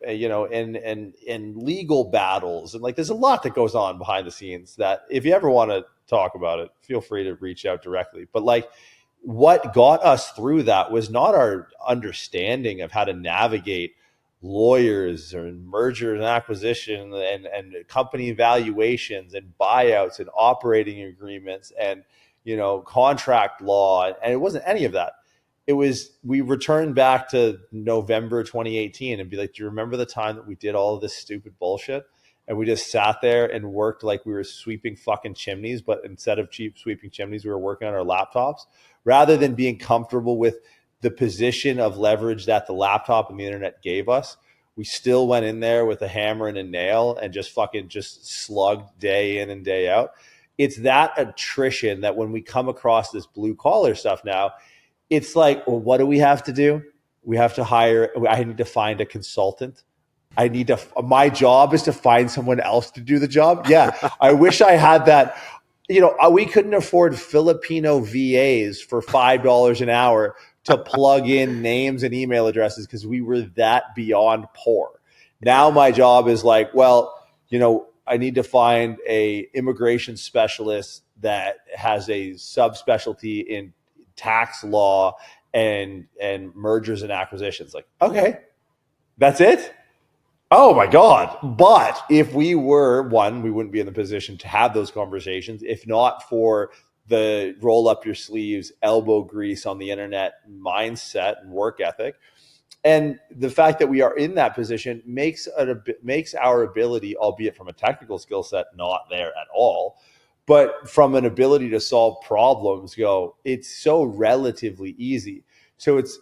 legal battles, and like there's a lot that goes on behind the scenes that if you ever want to talk about it, feel free to reach out directly. But like, what got us through that was not our understanding of how to navigate lawyers or mergers and acquisition and company valuations and buyouts and operating agreements and, contract law. And it wasn't any of that. It was, we returned back to November 2018 and be like, do you remember the time that we did all of this stupid bullshit? And we just sat there and worked like we were sweeping fucking chimneys, but instead of sweeping chimneys, we were working on our laptops. Rather than being comfortable with the position of leverage that the laptop and the internet gave us, we still went in there with a hammer and a nail and just slugged day in and day out. It's that attrition that when we come across this blue collar stuff now, it's like, well, what do we have to do? We have to I need to find a consultant. My job is to find someone else to do the job. Yeah. I wish I had that. We couldn't afford Filipino VAs for $5 an hour to plug in names and email addresses because we were that beyond poor. Now my job is like, well, I need to find a immigration specialist that has a subspecialty in tax law and mergers and acquisitions. Like, okay, that's it. Oh my God. But if we were we wouldn't be in the position to have those conversations if not for the roll up your sleeves, elbow grease on the internet mindset and work ethic. And the fact that we are in that position makes our ability, albeit from a technical skill set, not there at all, but from an ability to solve problems it's so relatively easy. So it's,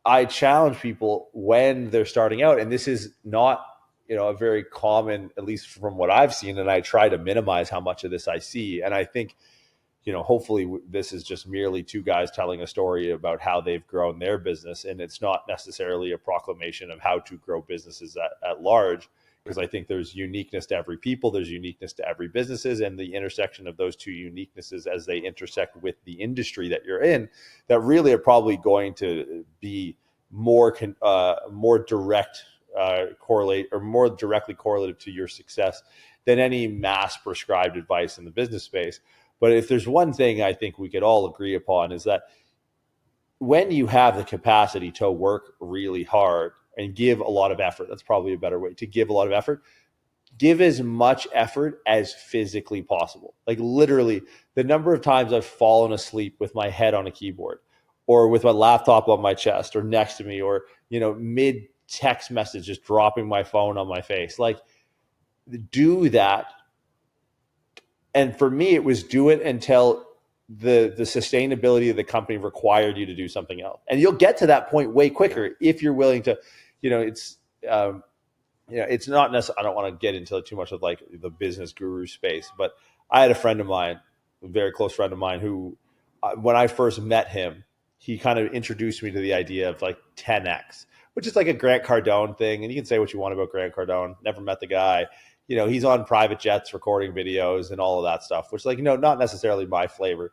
I challenge people when they're starting out, and this is not a very common, at least from what I've seen, and I try to minimize how much of this I see. And I think, hopefully this is just merely two guys telling a story about how they've grown their business. And it's not necessarily a proclamation of how to grow businesses at large, because I think there's uniqueness to every people, there's uniqueness to every businesses, and the intersection of those two uniquenesses as they intersect with the industry that you're in, that really are probably going to be more direct correlate, or more directly correlative to your success than any mass prescribed advice in the business space. But if there's one thing I think we could all agree upon, is that when you have the capacity to work really hard and give a lot of effort, that's probably a better way to give a lot of effort. Give as much effort as physically possible. Like literally, the number of times I've fallen asleep with my head on a keyboard, or with my laptop on my chest or next to me, or mid text message just dropping my phone on my face. Like, do that. And for me, it was do it until the sustainability of the company required you to do something else. And you'll get to that point way quicker if you're willing to, it's not necessarily, I don't want to get into too much of like the business guru space, but I had a friend of mine, a very close friend of mine, who, when I first met him, he kind of introduced me to the idea of like 10X, which is like a Grant Cardone thing. And you can say what you want about Grant Cardone. Never met the guy. He's on private jets recording videos and all of that stuff, which not necessarily my flavor.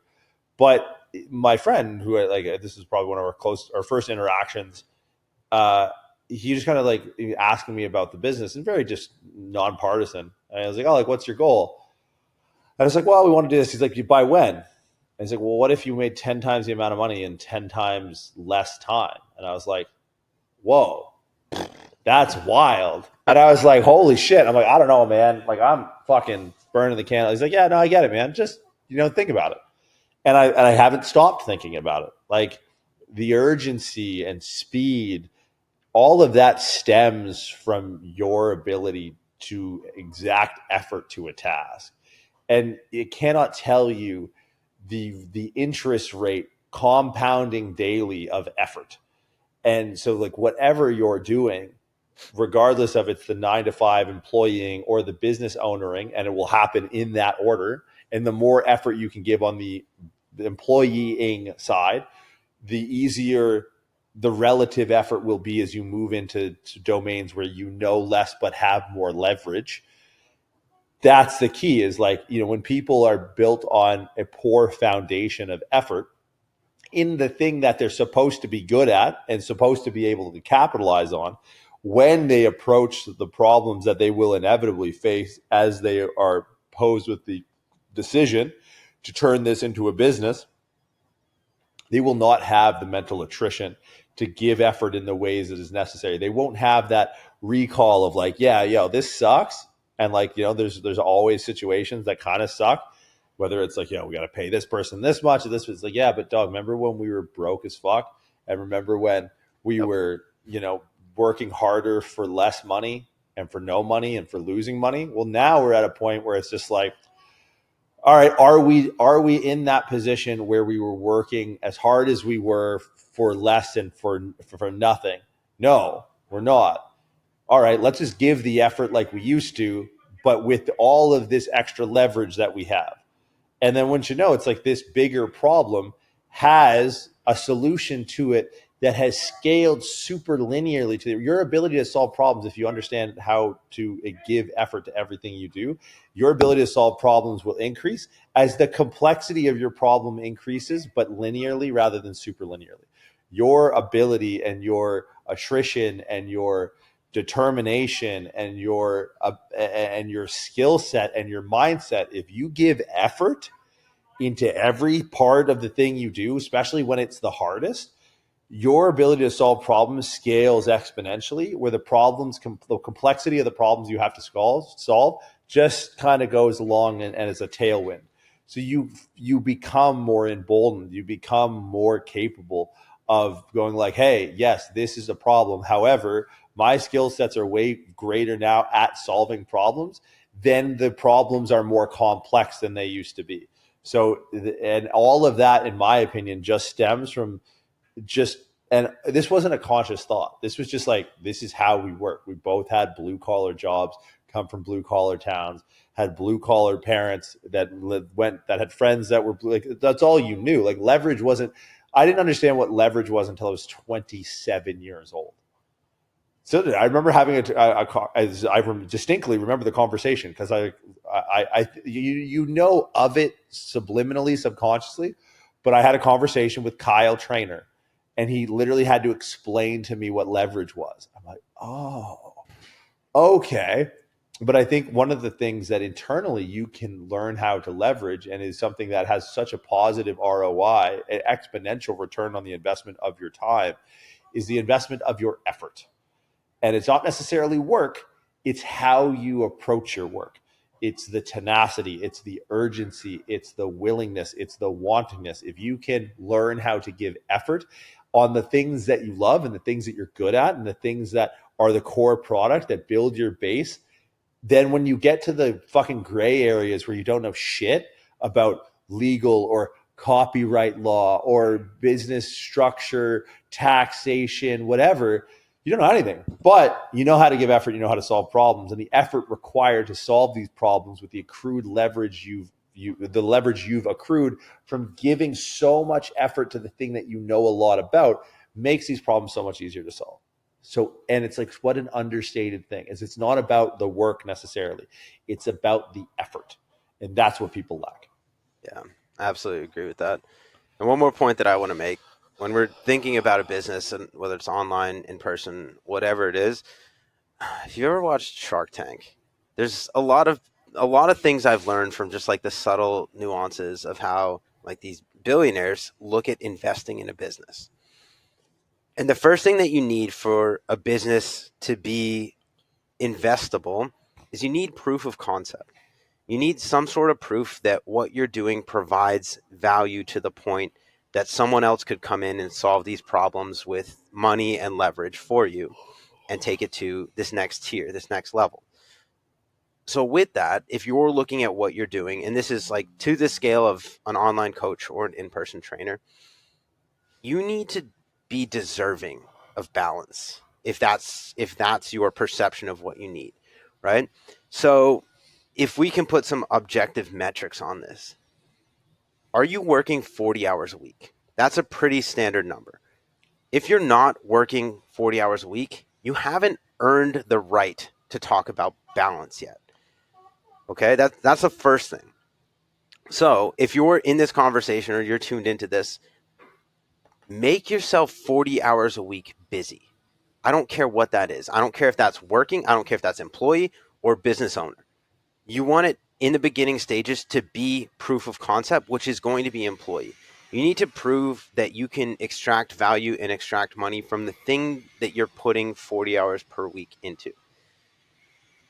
But my friend, who this is probably one of our first interactions, he just kind of like asking me about the business, and very just nonpartisan. And I was like, oh, what's your goal? And I was like, well, we want to do this. He's like, you by when? And he's like, well, what if you made 10 times the amount of money in 10 times less time? And I was like, whoa, that's wild. And I was like, holy shit. I'm like, I don't know, man. Like, I'm fucking burning the candle. He's like, yeah, no, I get it, man. Just, think about it. And I haven't stopped thinking about it. Like, the urgency and speed, all of that stems from your ability to exact effort to a task. And it cannot tell you the interest rate compounding daily of effort. And so like whatever you're doing, regardless of it's the 9-to-5 employing or the business owning, and it will happen in that order. And the more effort you can give on the employing side, the easier the relative effort will be as you move into domains where less but have more leverage. That's the key, is like, when people are built on a poor foundation of effort in the thing that they're supposed to be good at and supposed to be able to capitalize on, when they approach the problems that they will inevitably face as they are posed with the decision to turn this into a business, they will not have the mental attrition to give effort in the ways that is necessary. They won't have that recall of like, this sucks. And like, there's always situations that kind of suck, whether it's like, we got to pay this person this much, and this was like, yeah, but dog, remember when we were broke as fuck? And remember when we were, working harder for less money and for no money and for losing money? Well, now we're at a point where it's just like, all right, are we in that position where we were working as hard as we were for less and for nothing? No, we're not. All right, let's just give the effort like we used to, but with all of this extra leverage that we have. And then once it's like this bigger problem has a solution to it that has scaled super linearly to your ability to solve problems. If you understand how to give effort to everything you do, your ability to solve problems will increase as the complexity of your problem increases, but linearly rather than super linearly. Your ability and your attrition and your determination and your skill set and your mindset, if you give effort into every part of the thing you do, especially when it's the hardest, your ability to solve problems scales exponentially, where the complexity of the problems you have to solve just kind of goes along and it's a tailwind. So you become more emboldened, you become more capable of going like, hey, yes, this is a problem. However, my skill sets are way greater now at solving problems. Then the problems are more complex than they used to be. So, and all of that, in my opinion, just stems from just And this wasn't a conscious thought. This was just like, this is how we work. We both had blue collar jobs, come from blue collar towns, had blue collar parents that had friends that were like, that's all you knew. Like leverage wasn't, I didn't understand what leverage was until I was 27 years old. So I remember having I distinctly remember the conversation because you know of it subliminally, subconsciously, but I had a conversation with Kyle Trainer, and he literally had to explain to me what leverage was. I'm like, oh, okay. But I think one of the things that internally you can learn how to leverage and is something that has such a positive ROI, an exponential return on the investment of your time, is the investment of your effort. And it's not necessarily work, it's how you approach your work. It's the tenacity, it's the urgency, it's the willingness, it's the wantingness. If you can learn how to give effort on the things that you love and the things that you're good at and the things that are the core product that build your base, then when you get to the fucking gray areas where you don't know shit about legal or copyright law or business structure, taxation, whatever, you don't know anything, but you know how to give effort, you know how to solve problems, and the effort required to solve these problems with the accrued leverage the leverage you've accrued from giving so much effort to the thing that you know a lot about makes these problems so much easier to solve. So, and it's like, what an understated thing is. It's not about the work necessarily. It's about the effort. And that's what people lack.
Yeah, I absolutely agree with that. And one more point that I want to make, when we're thinking about a business, and whether it's online, in person, whatever it is, if you ever watched Shark Tank, there's a lot of things I've learned from just like the subtle nuances of how like these billionaires look at investing in a business. And the first thing that you need for a business to be investable is you need proof of concept. You need some sort of proof that what you're doing provides value to the point that someone else could come in and solve these problems with money and leverage for you and take it to this next tier, this next level. So with that, if you're looking at what you're doing, and this is like to the scale of an online coach or an in-person trainer, you need to be deserving of balance if that's your perception of what you need, right? So if we can put some objective metrics on this, are you working 40 hours a week? That's a pretty standard number. If you're not working 40 hours a week, you haven't earned the right to talk about balance yet. Okay, that's the first thing. So if you're in this conversation or you're tuned into this, make yourself 40 hours a week busy. I don't care what that is. I don't care if that's working. I don't care if that's employee or business owner. You want it in the beginning stages to be proof of concept, which is going to be employee. You need to prove that you can extract value and extract money from the thing that you're putting 40 hours per week into.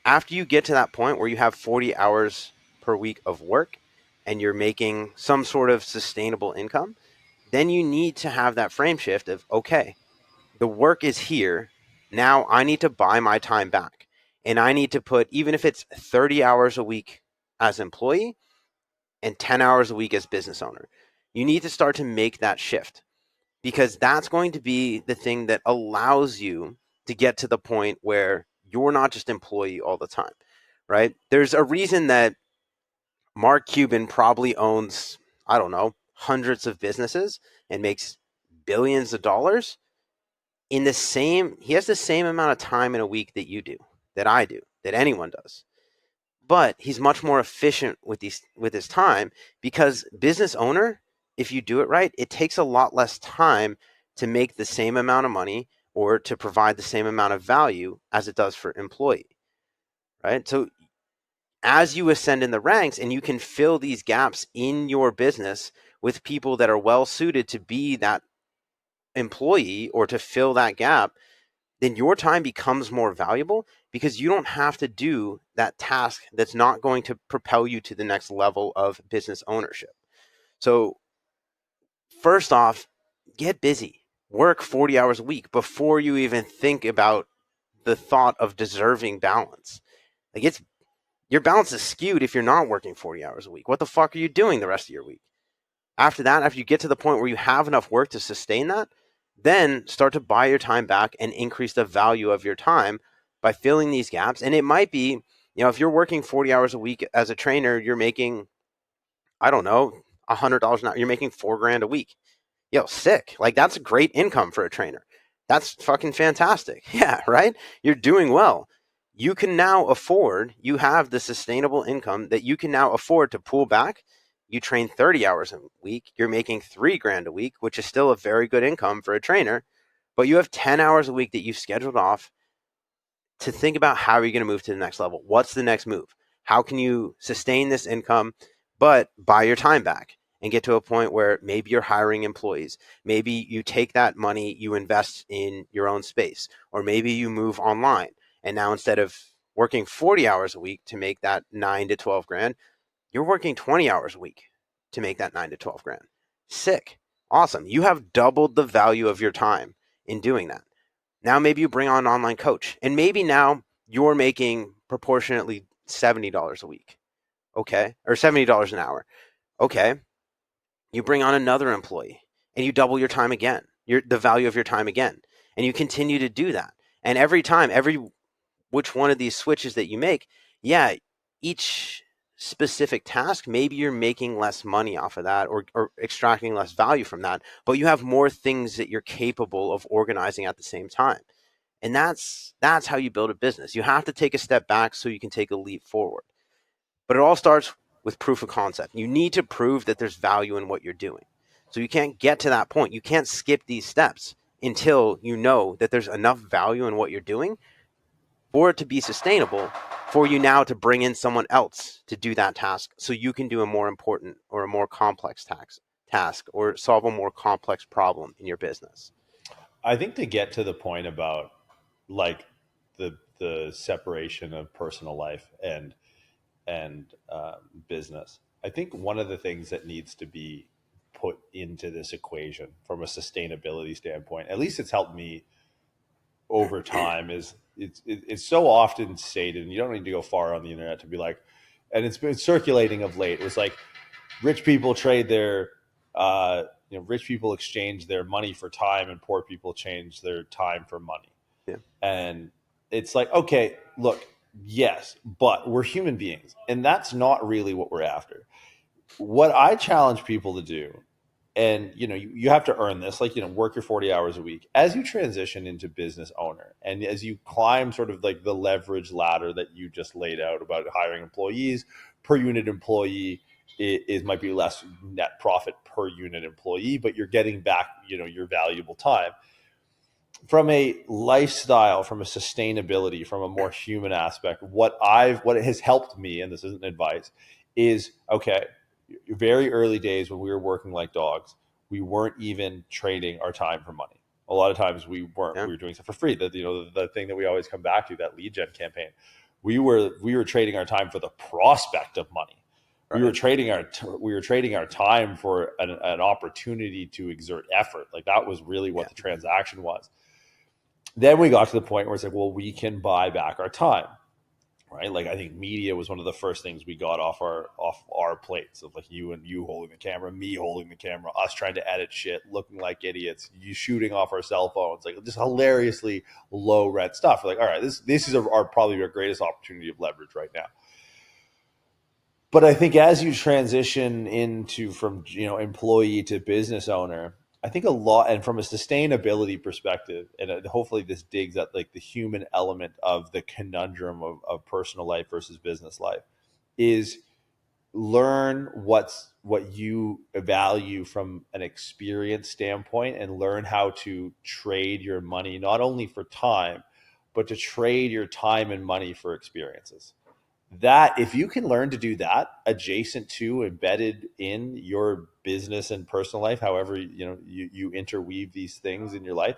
After you get to that point where you have 40 hours per week of work and you're making some sort of sustainable income, then you need to have that frame shift of, okay, the work is here. Now I need to buy my time back. And I need to put, even if it's 30 hours a week as employee and 10 hours a week as business owner, you need to start to make that shift, because that's going to be the thing that allows you to get to the point where you're not just employee all the time, right? There's a reason that Mark Cuban probably owns, I don't know, hundreds of businesses and makes billions of dollars. He has the same amount of time in a week that you do, that I do, that anyone does. But he's much more efficient with his time, because business owner, if you do it right, it takes a lot less time to make the same amount of money or to provide the same amount of value as it does for employee, right? So as you ascend in the ranks and you can fill these gaps in your business with people that are well suited to be that employee or to fill that gap, then your time becomes more valuable, because you don't have to do that task that's not going to propel you to the next level of business ownership. So first off, get busy. Work 40 hours a week before you even think about the thought of deserving balance. Like, your balance is skewed if you're not working 40 hours a week. What the fuck are you doing the rest of your week? After that, after you get to the point where you have enough work to sustain that, then start to buy your time back and increase the value of your time by filling these gaps. And it might be, if you're working 40 hours a week as a trainer, you're making, I don't know, $100 an hour. You're making $4,000 a week. Sick. Like, that's a great income for a trainer. That's fucking fantastic. Yeah, right? You're doing well. You can now afford, you have the sustainable income that you can now afford to pull back. You train 30 hours a week. You're making $3,000 a week, which is still a very good income for a trainer. But you have 10 hours a week that you've scheduled off to think about how are you going to move to the next level? What's the next move? How can you sustain this income, but buy your time back and get to a point where maybe you're hiring employees? Maybe you take that money, you invest in your own space, or maybe you move online. And now instead of working 40 hours a week to make that 9 to 12 grand, you're working 20 hours a week to make that 9 to 12 grand. Sick. Awesome. You have doubled the value of your time in doing that. Now maybe you bring on an online coach, and maybe now you're making proportionately $70 a week. Okay. Or $70 an hour. Okay. You bring on another employee and you double your time again, the value of your time again. And you continue to do that. And every time, which one of these switches that you make, yeah, each specific task, maybe you're making less money off of that or extracting less value from that, but you have more things that you're capable of organizing at the same time. And that's how you build a business. You have to take a step back so you can take a leap forward. But it all starts with proof of concept. You need to prove that there's value in what you're doing. So you can't get to that point. You can't skip these steps until you know that there's enough value in what you're doing for it to be sustainable, for you now to bring in someone else to do that task so you can do a more important or a more complex task or solve a more complex problem in your business.
I think to get to the point about like the separation of personal life and business, I think one of the things that needs to be put into this equation from a sustainability standpoint, at least it's helped me over time, is it's so often stated, and you don't need to go far on the internet to be like, and it's been circulating of late. It's like rich people trade their rich people exchange their money for time, and poor people change their time for money.
Yeah.
And it's like, okay, look, yes, but we're human beings, and that's not really what we're after. What I challenge people to do, and you have to earn this, like, work your 40 hours a week as you transition into business owner, and as you climb sort of like the leverage ladder that you just laid out about hiring employees. Per unit employee is might be less net profit per unit employee, but you're getting back your valuable time. From a lifestyle, from a sustainability, from a more human aspect, what it has helped me, and this isn't advice, is okay. Very early days when we were working like dogs, we weren't even trading our time for money. A lot of times we weren't.
Yeah.
We were doing stuff for free. The thing that we always come back to, that lead gen campaign, we were trading our time for the prospect of money. Right. We were trading our time for an opportunity to exert effort. Like, that was really what the transaction was. Then we got to the point where it's like, well, we can buy back our time, right? Like, I think media was one of the first things we got off our plates, of like you holding the camera, me holding the camera, us trying to edit shit, looking like idiots, you shooting off our cell phones, like just hilariously low rent stuff. We're like, all right, this is probably our greatest opportunity of leverage right now. But I think as you transition from employee to business owner, I think a lot, and from a sustainability perspective, and hopefully this digs at like the human element of the conundrum of personal life versus business life, is learn what you value from an experience standpoint, and learn how to trade your money, not only for time, but to trade your time and money for experiences. That, if you can learn to do that adjacent to, embedded in your business and personal life, however you interweave these things in your life,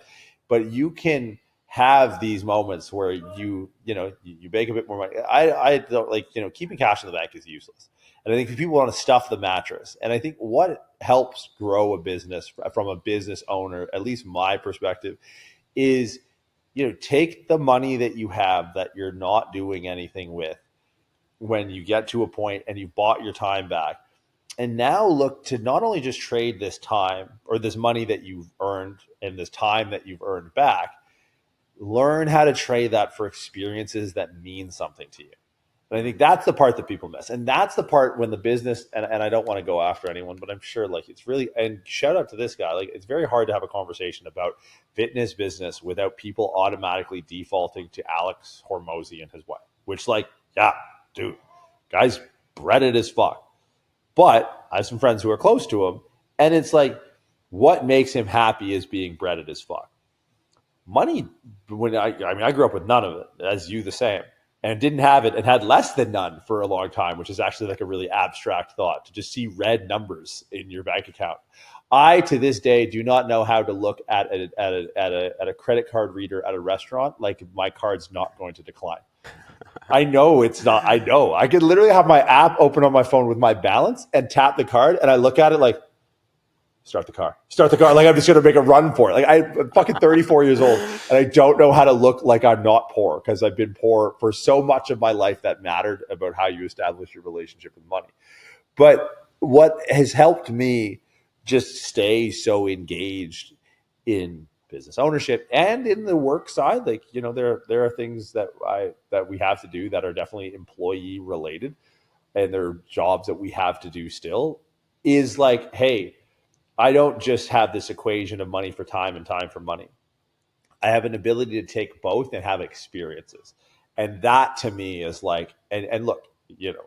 but you can have these moments where you make a bit more money. I don't like, keeping cash in the bank is useless, and I think people want to stuff the mattress. And I think what helps grow a business from a business owner, at least my perspective, is take the money that you have that you're not doing anything with, when you get to a point and you've bought your time back, And now look to not only just trade this time or this money that you've earned and this time that you've earned back, learn how to trade that for experiences that mean something to you. And I think that's the part that people miss. And that's the part when the business, and I don't want to go after anyone, but I'm sure like it's really, and shout out to this guy, like it's very hard to have a conversation about fitness business without people automatically defaulting to Alex Hormozy and his wife, which like, yeah, dude, guy's breaded as fuck. But I have some friends who are close to him, and it's like, what makes him happy is being breaded as fuck. Money, when I grew up with none of it, as you the same, and didn't have it and had less than none for a long time, which is actually like a really abstract thought to just see red numbers in your bank account. I, to this day, do not know how to look at a credit card reader at a restaurant like my card's not going to decline. I know it's not. I know. I could literally have my app open on my phone with my balance and tap the card, and I look at it like, start the car. Like I'm just going to make a run for it. Like I'm fucking 34 years old, and I don't know how to look like I'm not poor because I've been poor for so much of my life that mattered about how you establish your relationship with money. But what has helped me just stay so engaged in business ownership and in the work side, like, you know, there are things that we have to do that are definitely employee related, and there are jobs that we have to do still, is like, hey, I don't just have this equation of money for time and time for money. I have an ability to take both and have experiences. And that to me is like, and look, you know,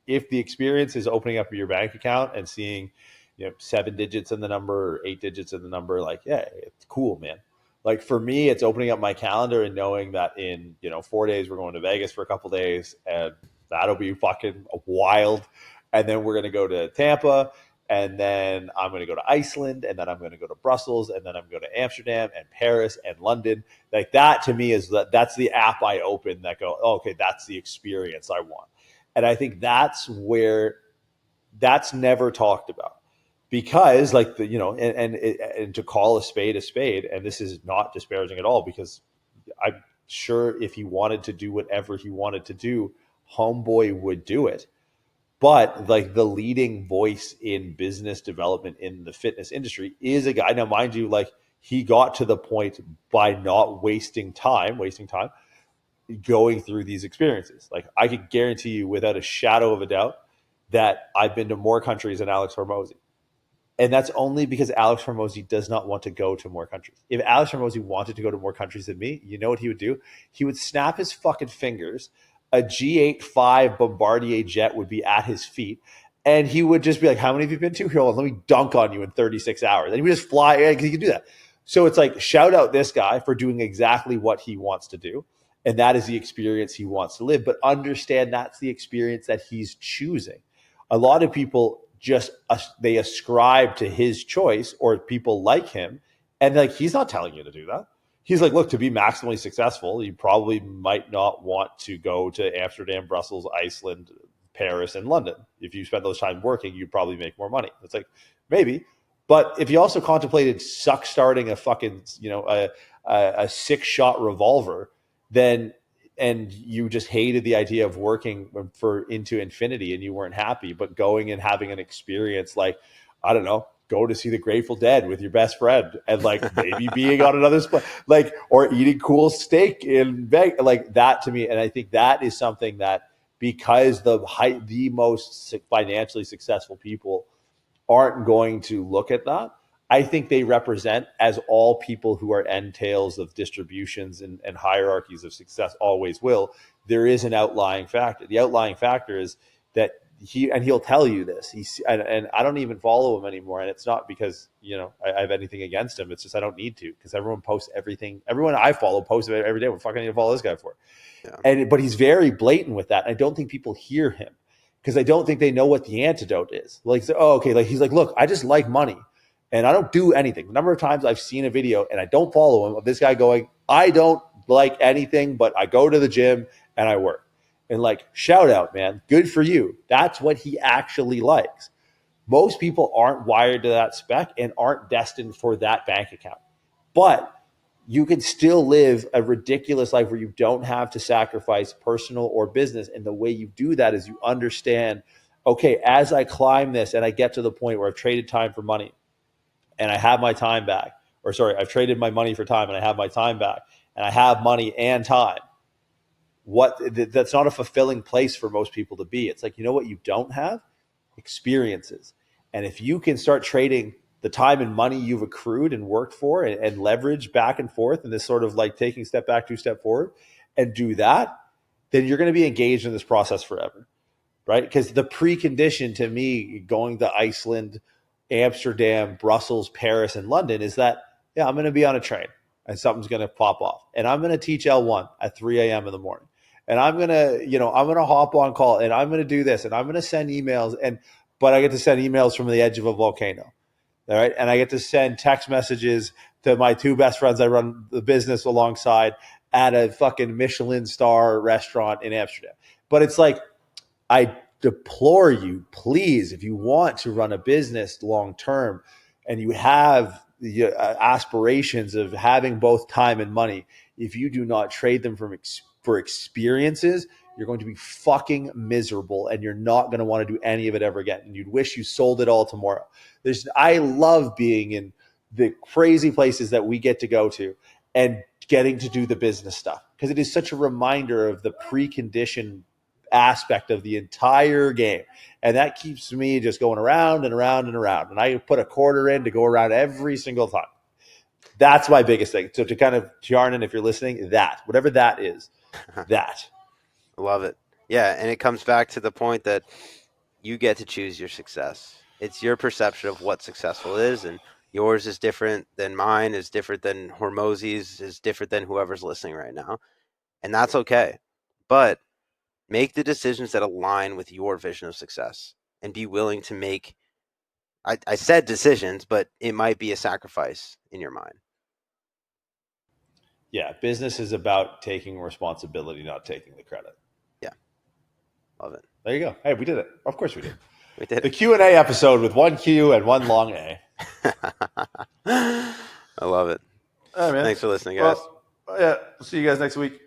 if the experience is opening up your bank account and seeing, you know, 7 digits in the number or 8 digits in the number, like, yeah, it's cool, man. Like for me, it's opening up my calendar and knowing that in, you know, 4 days, we're going to Vegas for a couple days, and that'll be fucking wild. And then we're going to go to Tampa, and then I'm going to go to Iceland, and then I'm going to go to Brussels, and then I'm going to go to Amsterdam and Paris and London. Like that to me is that's the app I open that go, oh, okay, that's the experience I want. And I think that's where that's never talked about, because like the, you know, and to call a spade, and this is not disparaging at all, because I'm sure if he wanted to do whatever he wanted to do, homeboy would do it. But like the leading voice in business development in the fitness industry is a guy. Now, mind you, like he got to the point by not wasting time going through these experiences. Like I could guarantee you without a shadow of a doubt that I've been to more countries than Alex Hormozy. And that's only because Alex Hormozy does not want to go to more countries. If Alex Hormozy wanted to go to more countries than me, you know what he would do? He would snap his fucking fingers. A G85 Bombardier jet would be at his feet. And he would just be like, how many have you been to? Here, let me dunk on you in 36 hours. And he would just fly, because he could do that. So it's like, shout out this guy for doing exactly what he wants to do. And that is the experience he wants to live. But understand that's the experience that he's choosing. A lot of people just they ascribe to his choice or people like him, and like he's not telling you to do that. He's like, look, to be maximally successful, you probably might not want to go to Amsterdam, Brussels, Iceland, Paris, and London. If you spend those time working, you'd probably make more money. It's like, maybe. But if you also contemplated suck starting a fucking, you know, a 6-shot revolver, then, and you just hated the idea of working for into infinity and you weren't happy, but going and having an experience like, I don't know, go to see the Grateful Dead with your best friend and like maybe being on another spot, like, or eating cool steak in Vegas, like that to me. And I think that is something that, because the most financially successful people aren't going to look at that, I think they represent, as all people who are entails of distributions and hierarchies of success always will, there is an outlying factor. The outlying factor is that he'll tell you this. And I don't even follow him anymore. And it's not because, you know, I have anything against him. It's just I don't need to, because everyone posts everything. Everyone I follow posts it every day. What the fuck I need to follow this guy for? Yeah. But he's very blatant with that. I don't think people hear him, because I don't think they know what the antidote is. Like, oh, okay, like he's like, look, I just like money and I don't do anything. The number of times I've seen a video, and I don't follow him, of this guy going, I don't like anything, but I go to the gym and I work. And like, shout out, man, good for you. That's what he actually likes. Most people aren't wired to that spec and aren't destined for that bank account. But you can still live a ridiculous life where you don't have to sacrifice personal or business. And the way you do that is you understand okay, as I climb this and I get to the point where I've traded time for money and I have my time back, or sorry, I've traded my money for time and I have my time back, and I have money and time, that's not a fulfilling place for most people to be. It's like, you know what you don't have? Experiences. And if you can start trading the time and money you've accrued and worked for and leverage back and forth in this sort of like taking step back, 2 step forward, and do that, then you're going to be engaged in this process forever, right? Because the precondition to me going to Iceland, Amsterdam, Brussels, Paris, and London is that, yeah, I'm going to be on a train and something's going to pop off. And I'm going to teach L1 at 3 a.m. in the morning. And I'm going to, I'm going to hop on call and I'm going to do this and I'm going to send emails. But I get to send emails from the edge of a volcano. All right. And I get to send text messages to my 2 best friends I run the business alongside at a fucking Michelin star restaurant in Amsterdam. But it's like, I deplore you, please, if you want to run a business long term and you have the aspirations of having both time and money, if you do not trade them for experiences, you're going to be fucking miserable and you're not going to want to do any of it ever again. And you'd wish you sold it all tomorrow. I love being in the crazy places that we get to go to and getting to do the business stuff because it is such a reminder of the precondition aspect of the entire game. And that keeps me just going around and around and around. And I put a quarter in to go around every single time. That's my biggest thing. So to kind of, Jarnan, if you're listening, that, whatever that is, that.
I love it. Yeah, and it comes back to the point that you get to choose your success. It's your perception of what successful is, and yours is different than mine, is different than Hormozy's, is different than whoever's listening right now. And that's okay. But make the decisions that align with your vision of success and be willing to make, I said decisions, but it might be a sacrifice in your mind.
Yeah, business is about taking responsibility, not taking the credit.
Yeah, love it.
There you go. Hey, we did it. Of course we did.
We did
the Q&A episode with 1 Q and 1 long A.
I love it.
All right, man.
Thanks for listening, guys.
Well, yeah, we'll see you guys next week.